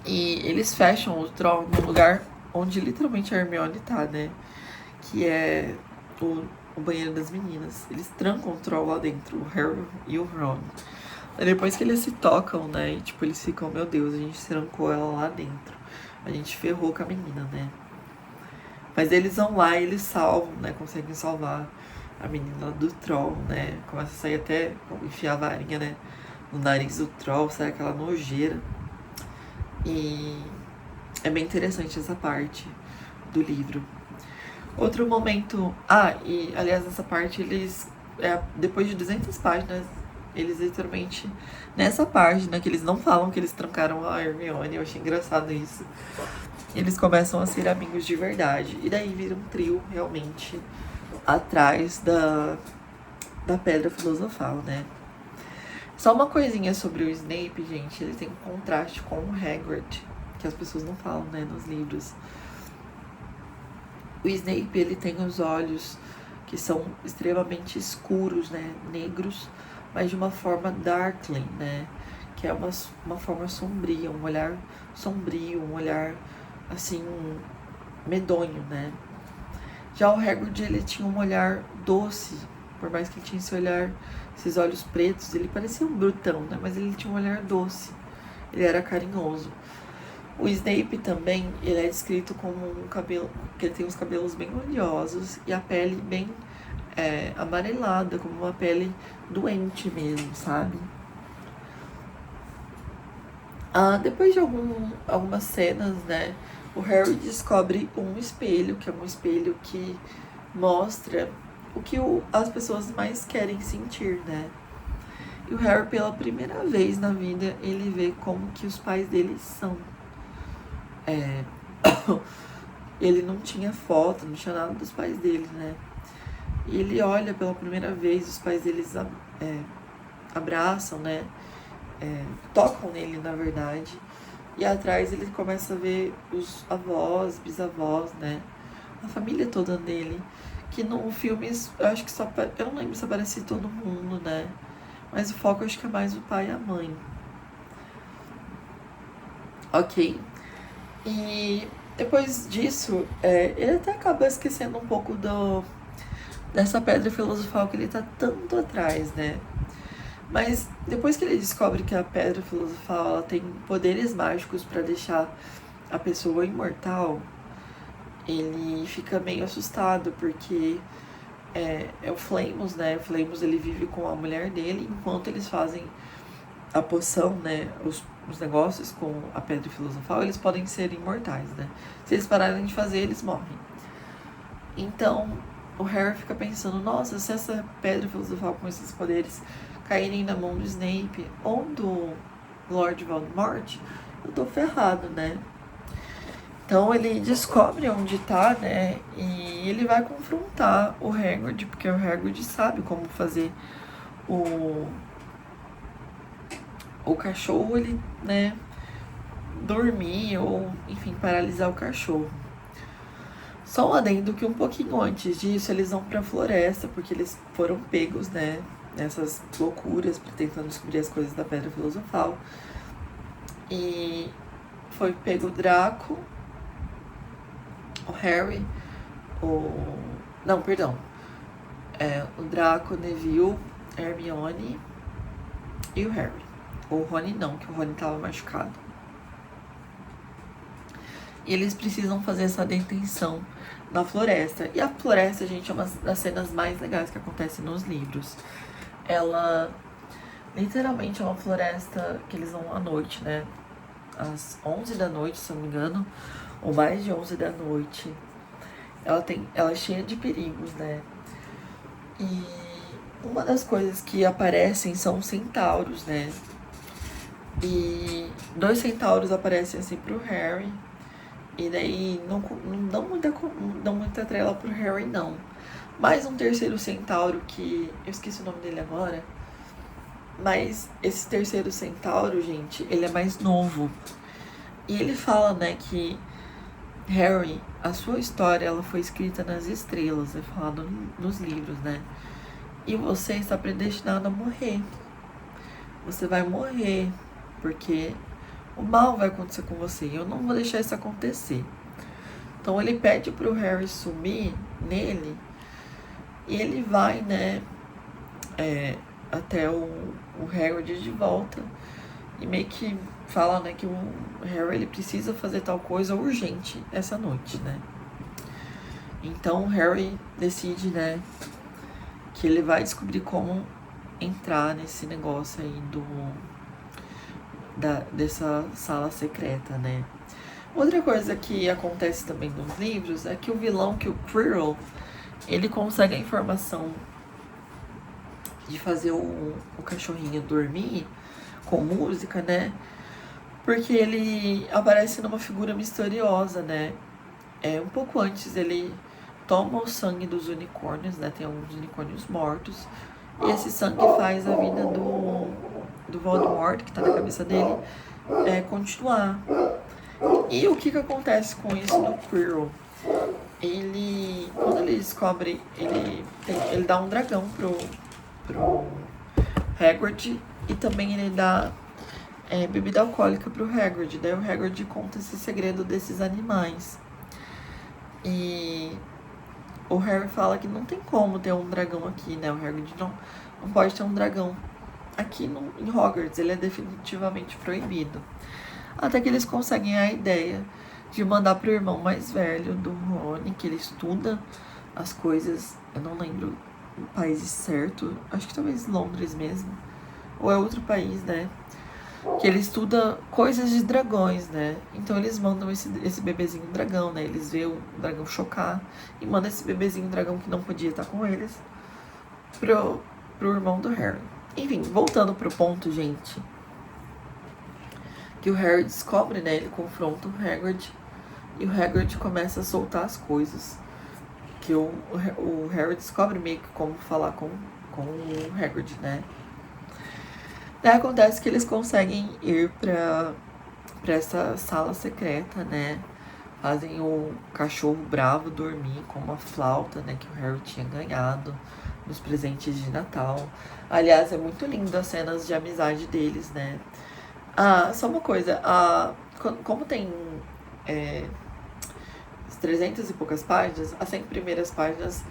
E eles fecham o Troll no lugar onde literalmente a Hermione tá, né? Que é o banheiro das meninas. Eles trancam o Troll lá dentro, o Harry e o Ron. Aí depois que eles se tocam, né? E, tipo, eles ficam, meu Deus, a gente trancou ela lá dentro. A gente ferrou com a menina, né? Mas eles vão lá e eles salvam, né? Conseguem salvar a menina do troll, né? Começa a sair até, enfiar a varinha, né? No nariz do troll, sai aquela nojeira. E é bem interessante essa parte do livro. Outro momento... Ah, e aliás, nessa parte eles... depois de 200 páginas, eles literalmente... Nessa página que eles não falam que eles trancaram a Hermione, eu achei engraçado isso. Eles começam a ser amigos de verdade. E daí vira um trio, realmente, atrás da Pedra Filosofal, né? Só uma coisinha sobre o Snape, gente. Ele tem um contraste com o Hagrid, que as pessoas não falam, né, nos livros. O Snape, ele tem os olhos que são extremamente escuros, né, negros, mas de uma forma darkling, né, que é uma forma sombria, um olhar sombrio, um olhar, assim, medonho, né. Já o Hagrid, ele tinha um olhar doce, por mais que ele tinha esse olhar, esses olhos pretos, ele parecia um brutão, né, mas ele tinha um olhar doce, ele era carinhoso. O Snape também, ele é descrito como um cabelo, que ele tem os cabelos bem oleosos e a pele bem amarelada, como uma pele doente mesmo, sabe? Depois de algumas cenas, né, o Harry descobre um espelho, que é um espelho que mostra o que as pessoas mais querem sentir, né? E o Harry, pela primeira vez na vida, ele vê como que os pais dele são. Ele não tinha foto, não tinha nada dos pais dele, né? E ele olha pela primeira vez, os pais deles abraçam, né? Tocam nele, na verdade. E atrás ele começa a ver os avós, bisavós, né? A família toda dele. Que no filme, eu acho que só... Eu não lembro se aparece todo mundo, né? Mas o foco, eu acho que é mais o pai e a mãe. Ok. E depois disso, ele até acaba esquecendo um pouco dessa pedra filosofal que ele tá tanto atrás, né? Mas depois que ele descobre que a pedra filosofal ela tem poderes mágicos para deixar a pessoa imortal, ele fica meio assustado, porque é o Flamens, né? O Flamens, ele vive com a mulher dele enquanto eles fazem a poção, né? Os negócios com a pedra filosofal, eles podem ser imortais, né? Se eles pararem de fazer, eles morrem. Então, o Harry fica pensando, nossa, se essa pedra filosofal com esses poderes caírem na mão do Snape ou do Lord Voldemort, eu tô ferrado, né? Então ele descobre onde tá, né? E ele vai confrontar o Hagrid, porque o Hagrid sabe como fazer o cachorro, ele, né, dormir ou, enfim, paralisar o cachorro. Só um adendo que um pouquinho antes disso, eles vão pra floresta, porque eles foram pegos, né, nessas loucuras, tentando descobrir as coisas da Pedra Filosofal. E foi pego o Draco, o Harry, Não, perdão. O Draco, Neville, Hermione e o Harry. O Rony não, que o Rony tava machucado. E eles precisam fazer essa detenção na floresta. E a floresta, gente, é uma das cenas mais legais que acontece nos livros. Ela, literalmente, é uma floresta que eles vão à noite, né? Às 11 da noite, se eu não me engano. Ou mais de 11 da noite. Ela é cheia de perigos, né? E uma das coisas que aparecem são centauros, né? E 2 centauros aparecem assim pro Harry. E daí não dão muita trela pro Harry, não. Mais um terceiro centauro que... Eu esqueci o nome dele agora. Mas esse terceiro centauro, gente, ele é mais novo. E ele fala, né, que Harry, a sua história, ela foi escrita nas estrelas, é falado nos livros, né? E você está predestinado a morrer. Você vai morrer, porque o mal vai acontecer com você. E eu não vou deixar isso acontecer. Então ele pede pro Harry sumir nele. E ele vai, né, até o Hagrid de volta e meio que fala, né, que o Harry ele precisa fazer tal coisa urgente essa noite, né. Então o Harry decide, né, que ele vai descobrir como entrar nesse negócio aí dessa sala secreta, né. Outra coisa que acontece também nos livros é que o vilão, que o Quirrell, ele consegue a informação de fazer o cachorrinho dormir com música, né? Porque ele aparece numa figura misteriosa, né? Um pouco antes ele toma o sangue dos unicórnios, né? Tem alguns unicórnios mortos. E esse sangue faz a vida do Voldemort, que tá na cabeça dele, continuar. E o que acontece com isso no Quirrell? Quando ele descobre, ele dá um dragão pro Hagrid e também ele dá bebida alcoólica pro Hagrid. Daí o Hagrid conta esse segredo desses animais. E o Harry fala que não tem como ter um dragão aqui, né? O Hagrid não pode ter um dragão aqui em Hogwarts, ele é definitivamente proibido. Até que eles conseguem a ideia de mandar pro irmão mais velho do Rony, que ele estuda as coisas, eu não lembro o país certo, acho que talvez Londres mesmo, ou é outro país, né? Que ele estuda coisas de dragões, né? Então eles mandam esse bebezinho dragão, né? Eles veem o dragão chocar e mandam esse bebezinho dragão que não podia estar com eles pro irmão do Harry. Enfim, voltando pro ponto, gente, que o Harry descobre, né? Ele confronta o Hagrid e o Hagrid começa a soltar as coisas. Que o Harry descobre meio que como falar com o Hagrid, né? Daí acontece que eles conseguem ir pra essa sala secreta, né? Fazem o cachorro bravo dormir com uma flauta, né? Que o Harry tinha ganhado nos presentes de Natal. Aliás, é muito lindo as cenas de amizade deles, né? Só uma coisa, como tem 300 e poucas páginas, as 100 primeiras páginas,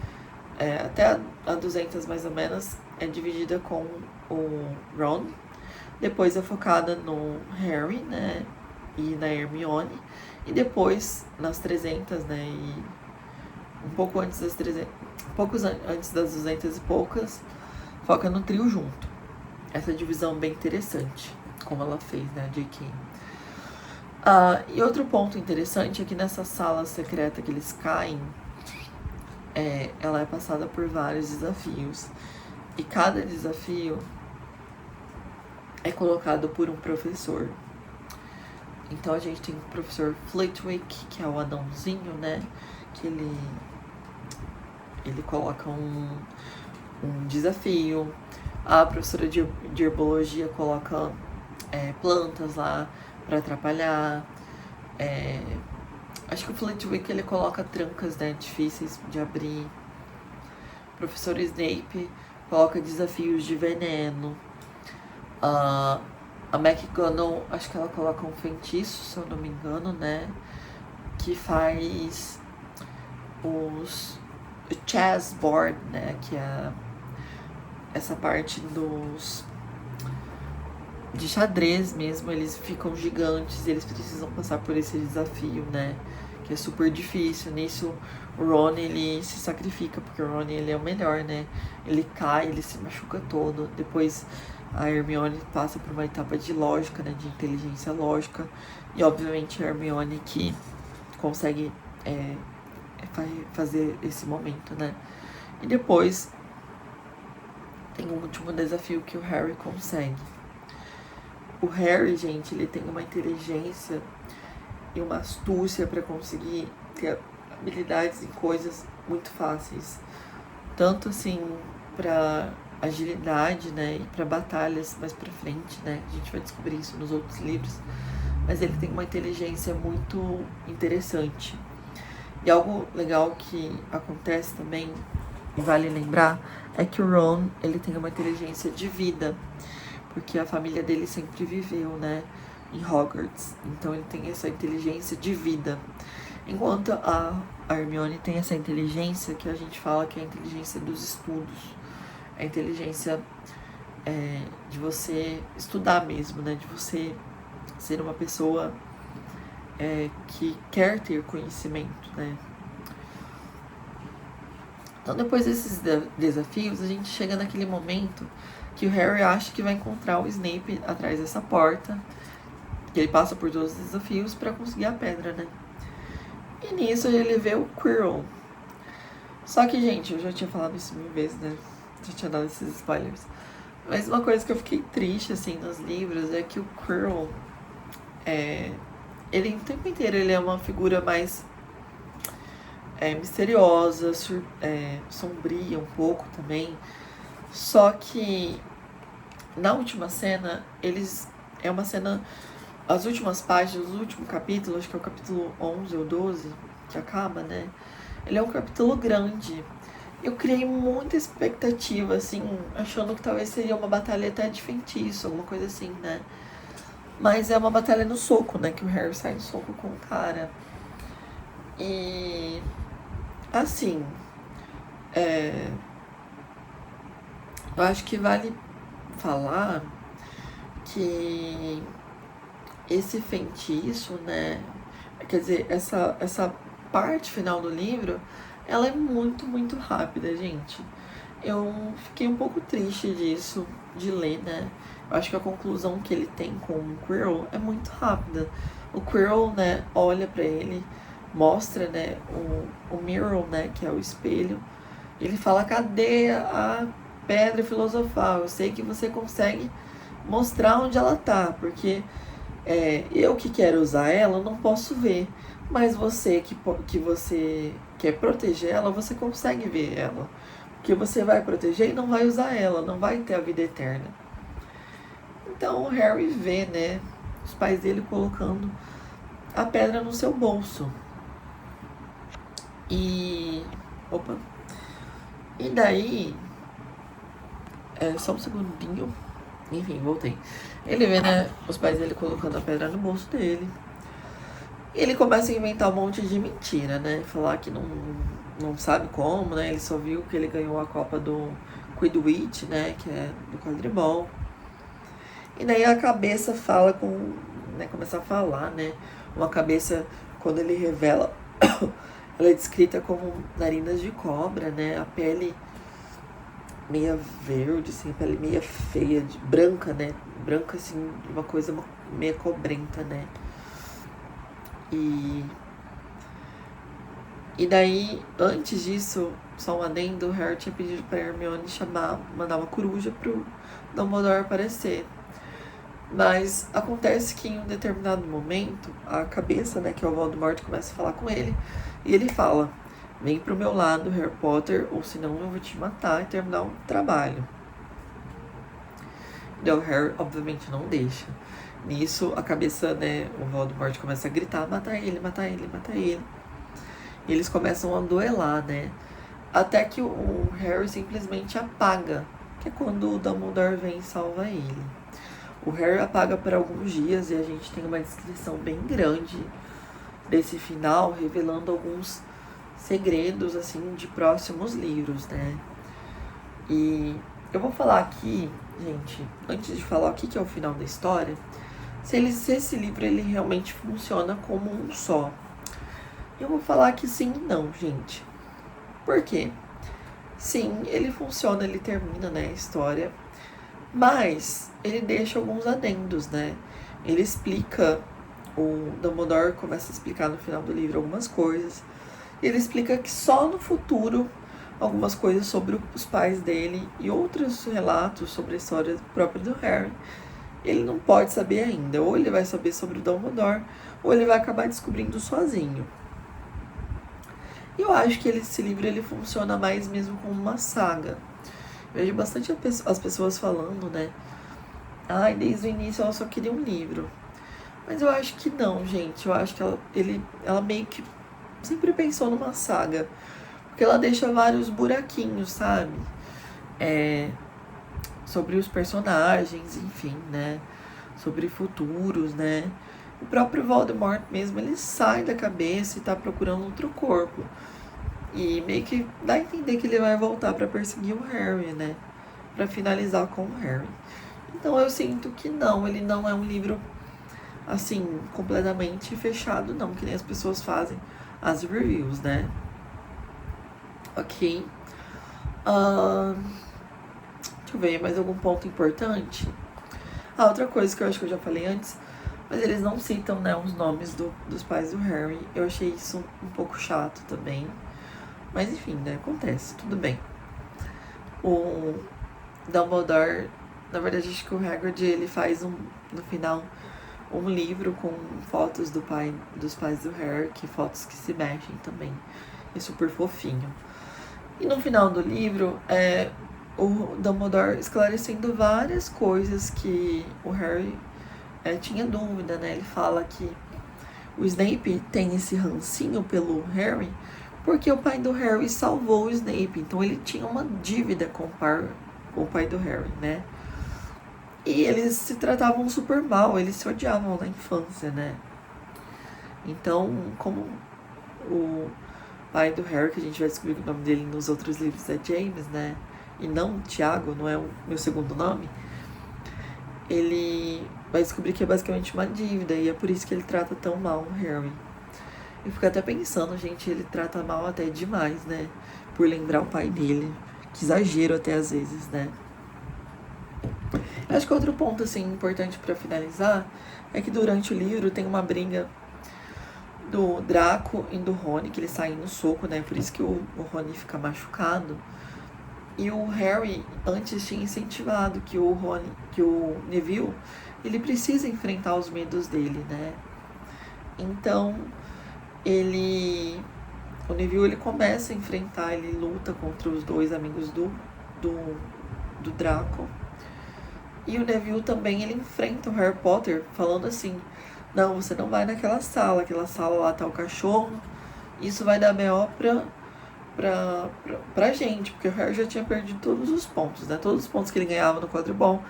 até a 200 mais ou menos, é dividida com o Ron, depois é focada no Harry, né, e na Hermione, e depois nas 300, né, e um pouco antes das 300, poucos antes das 200 e poucas, foca no trio junto. Essa divisão bem interessante, como ela fez, né, a J.K. E outro ponto interessante é que nessa sala secreta que eles caem, ela é passada por vários desafios. E cada desafio é colocado por um professor. Então a gente tem o professor Flitwick, que é o anãozinho, né? Que ele coloca um desafio. A professora de herbologia coloca plantas lá para atrapalhar. Acho que o Flitwick ele coloca trancas, né, difíceis de abrir. O professor Snape coloca desafios de veneno. A McGonagall, acho que ela coloca um feitiço, se eu não me engano, né, que faz o chessboard, né, que é essa parte de xadrez mesmo, eles ficam gigantes e eles precisam passar por esse desafio, né, que é super difícil. Nisso o Ron, ele se sacrifica, porque o Ron, ele é o melhor, né, ele cai, ele se machuca todo. Depois a Hermione passa por uma etapa de lógica, né, de inteligência lógica, e obviamente a Hermione que consegue fazer esse momento, né. E depois tem um último desafio que o Harry consegue. O Harry, gente, ele tem uma inteligência e uma astúcia para conseguir ter habilidades em coisas muito fáceis. Tanto assim para agilidade, né, e para batalhas mais para frente, né? A gente vai descobrir isso nos outros livros. Mas ele tem uma inteligência muito interessante. E algo legal que acontece também, e vale lembrar, é que o Ron, ele tem uma inteligência de vida, porque a família dele sempre viveu, né, em Hogwarts. Então ele tem essa inteligência de vida. Enquanto a Hermione tem essa inteligência que a gente fala que é a inteligência dos estudos. A inteligência de você estudar mesmo, né? De você ser uma pessoa que quer ter conhecimento, né? Então, depois desses desafios, a gente chega naquele momento que o Harry acha que vai encontrar o Snape atrás dessa porta, que ele passa por todos os desafios para conseguir a pedra, né? E nisso ele vê o Quirrell. Só que, gente, eu já tinha falado isso 1000 vezes, né? Já tinha dado esses spoilers. Mas uma coisa que eu fiquei triste, assim, nos livros é que o Quirrell, ele o tempo inteiro ele é uma figura mais misteriosa, sombria um pouco também. Só que na última cena, é uma cena, as últimas páginas, o último capítulo, acho que é o capítulo 11 ou 12, que acaba, né? Ele é um capítulo grande. Eu criei muita expectativa, assim, achando que talvez seria uma batalha até de feitiço, alguma coisa assim, né? Mas é uma batalha no soco, né? Que o Harry sai no soco com o cara. E... assim... eu acho que vale falar que esse feitiço, né? Quer dizer, essa parte final do livro, ela é muito, muito rápida, gente. Eu fiquei um pouco triste disso, de ler, né? Eu acho que a conclusão que ele tem com o Quirrell é muito rápida. O Quirrell, né, olha pra ele, mostra, né, o mirror, né, que é o espelho. Ele fala, cadê a pedra filosofal? Eu sei que você consegue mostrar onde ela tá, porque eu que quero usar ela, não posso ver. Mas você que você quer proteger ela, você consegue ver ela. Porque você vai proteger e não vai usar ela, não vai ter a vida eterna. Então o Harry vê, né, os pais dele colocando a pedra no seu bolso. E... opa. E daí... só um segundinho. Enfim, voltei. Ele vê, né, os pais dele colocando a pedra no bolso dele. E ele começa a inventar um monte de mentira, né? Falar que não sabe como, né? Ele só viu que ele ganhou a Copa do Quidditch, né? Que é do quadribol. E daí a cabeça fala com... né? Começa a falar, né? Uma cabeça, quando ele revela, ela é descrita como narinas de cobra, né? A pele meia verde, assim, a pele meia feia, branca, né? Branca, assim, uma coisa meia cobrenta, né? E daí, antes disso, só um adendo, o Harry tinha pedido pra Hermione mandar uma coruja pro Dumbledore aparecer. Mas acontece que em um determinado momento, a cabeça, né, que é o Voldemort, começa a falar com ele. E ele fala, vem pro meu lado, Harry Potter, ou senão eu vou te matar e terminar o trabalho. E o Harry, obviamente, não deixa. Nisso, a cabeça, né, o Voldemort começa a gritar, matar ele, matar ele, matar ele. E eles começam a duelar, né? Até que o Harry simplesmente apaga, que é quando o Dumbledore vem e salva ele. O Harry apaga por alguns dias e a gente tem uma descrição bem grande desse final, revelando alguns segredos, assim, de próximos livros, né? E eu vou falar aqui, gente, antes de falar o que é o final da história, se esse livro ele realmente funciona como um só. Eu vou falar que sim e não, gente. Por quê? Sim, ele funciona, ele termina, né, a história, mas ele deixa alguns adendos, né? Ele explica, o Dumbledore começa a explicar no final do livro algumas coisas. Ele explica que só no futuro algumas coisas sobre os pais dele e outros relatos sobre a história própria do Harry. Ele não pode saber ainda. Ou ele vai saber sobre o Dumbledore, ou ele vai acabar descobrindo sozinho. E eu acho que esse livro ele funciona mais mesmo como uma saga. Eu vejo bastante as pessoas falando, né? Ai, desde o início ela só queria um livro. Mas eu acho que não, gente. Eu acho que ela meio que sempre pensou numa saga. Porque ela deixa vários buraquinhos, sabe? Sobre os personagens, enfim, né? Sobre futuros, né? O próprio Voldemort mesmo, ele sai da cabeça e tá procurando outro corpo. E meio que dá a entender que ele vai voltar pra perseguir o Harry, né? pra finalizar com o Harry. Então eu sinto que não, ele não é um livro, assim, completamente fechado, não, que nem as pessoas fazem as reviews, né? Ok. Deixa eu ver, mais algum ponto importante? Outra coisa que eu acho que eu já falei antes, mas eles não citam, né, os nomes dos pais do Harry. Eu achei isso um pouco chato também. Mas enfim, né, acontece, tudo bem. O Dumbledore, na verdade, acho que o Hagrid, ele faz no final um livro com fotos dos pais do Harry, que fotos que se mexem também. É super fofinho. E no final do livro, o Dumbledore esclarecendo várias coisas que o Harry tinha dúvida, né? Ele fala que o Snape tem esse rancinho pelo Harry porque o pai do Harry salvou o Snape. Então ele tinha uma dívida com o pai do Harry, né? E eles se tratavam super mal, eles se odiavam na infância, né? Então, como o pai do Harry, que a gente vai descobrir que o nome dele nos outros livros é James, né? E não Tiago, não é o meu segundo nome. Ele vai descobrir que é basicamente uma dívida e é por isso que ele trata tão mal o Harry. Eu fico até pensando, gente, ele trata mal até demais, né? Por lembrar o pai dele. Que exagero até às vezes, né? Acho que outro ponto, assim, importante pra finalizar é que durante o livro tem uma briga do Draco e do Rony, que eles saem no soco, né? Por isso que o Rony fica machucado. E o Harry antes tinha incentivado que o Neville, ele precisa enfrentar os medos dele, né? Então, o Neville, ele começa a enfrentar, ele luta contra os dois amigos do Draco. E o Neville também, ele enfrenta o Harry Potter falando assim: não, você não vai naquela sala, aquela sala lá tá o cachorro, isso vai dar B.O. pra gente, porque o Harry já tinha perdido todos os pontos, né? Todos os pontos que ele ganhava no quadribol,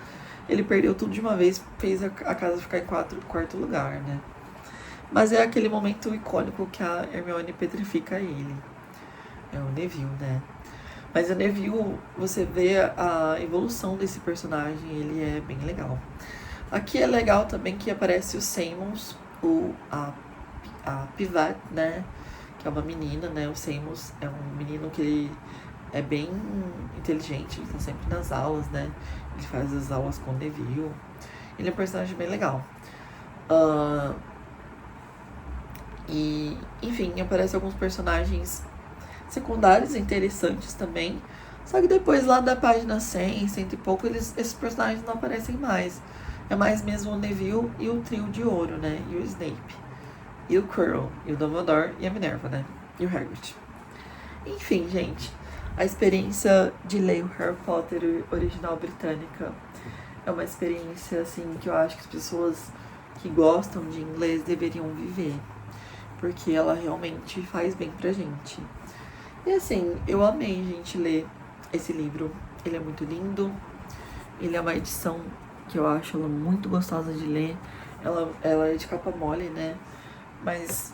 ele perdeu tudo de uma vez, fez a casa ficar em quarto lugar, né? Mas é aquele momento icônico que a Hermione petrifica ele. É o Neville, né? Mas o Neville, você vê a evolução desse personagem, ele é bem legal. Aqui é legal também que aparece o Seamus, a Pivat, né? Que é uma menina, né? O Seamus é um menino que ele é bem inteligente, ele tá sempre nas aulas, né? Ele faz as aulas com o Neville. Ele é um personagem bem legal. E, enfim, aparecem alguns personagens secundários interessantes também. Só que depois, lá da página 100, 100 e pouco, esses personagens não aparecem mais. É mais mesmo o Neville e o trio de ouro, né? E o Snape. E o Quirrell, e o Dumbledore, e a Minerva, né? E o Hagrid. Enfim, gente, a experiência de ler o Harry Potter original britânica é uma experiência, assim, que eu acho que as pessoas que gostam de inglês deveriam viver. Porque ela realmente faz bem pra gente. E assim, eu amei, gente, ler esse livro. Ele é muito lindo. Ele é uma edição que eu acho ela muito gostosa de ler. Ela é de capa mole, né? Mas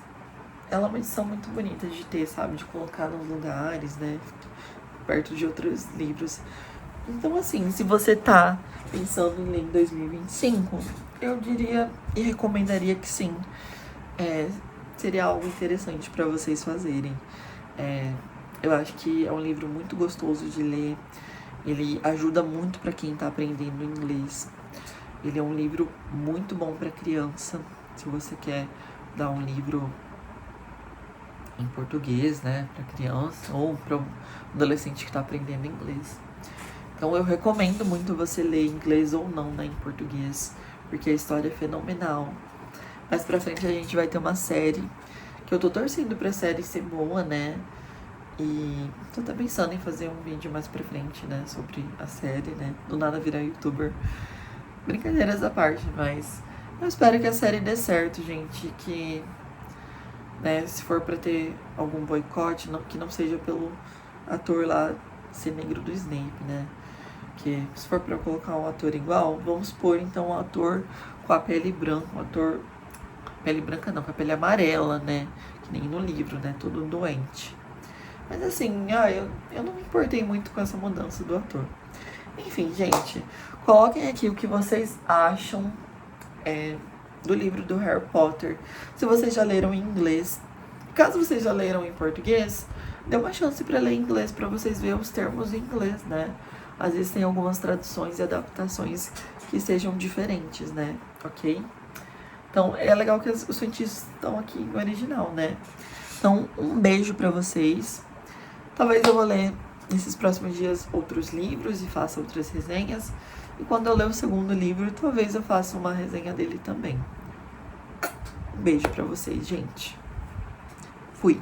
ela é uma edição muito bonita de ter, sabe? De colocar nos lugares, né? Perto de outros livros. Então, assim, se você tá pensando em ler em 2025, eu diria e recomendaria que sim. Seria algo interessante para vocês fazerem. Eu acho que é um livro muito gostoso de ler. Ele ajuda muito para quem tá aprendendo inglês. Ele é um livro muito bom para criança. Se você quer dar um livro em português, né, para criança ou para um adolescente que está aprendendo inglês. Então eu recomendo muito você ler em inglês ou não, né, em português, porque a história é fenomenal. Mais pra frente a gente vai ter uma série, que eu tô torcendo pra série ser boa, né, e tô até pensando em fazer um vídeo mais pra frente, né, sobre a série, né, do nada virar youtuber. Brincadeiras à parte, mas eu espero que a série dê certo, gente, que, né, se for pra ter algum boicote, que não seja pelo ator lá ser negro do Snape, né, que se for pra colocar um ator igual, vamos pôr então um ator com a pele branca, um ator, pele branca não, com a pele amarela, né, que nem no livro, né, todo doente. Mas assim, eu não me importei muito com essa mudança do ator. Enfim, gente, coloquem aqui o que vocês acham do livro do Harry Potter. Se vocês já leram em inglês. Caso vocês já leram em português, dê uma chance para ler em inglês, para vocês verem os termos em inglês, né? Às vezes tem algumas traduções e adaptações que sejam diferentes, né? Ok? Então, é legal que os feitiços estão aqui no original, né? Então, um beijo para vocês. Talvez eu vou ler nesses próximos dias outros livros e faça outras resenhas. E quando eu ler o segundo livro, talvez eu faça uma resenha dele também. Um beijo pra vocês, gente. Fui.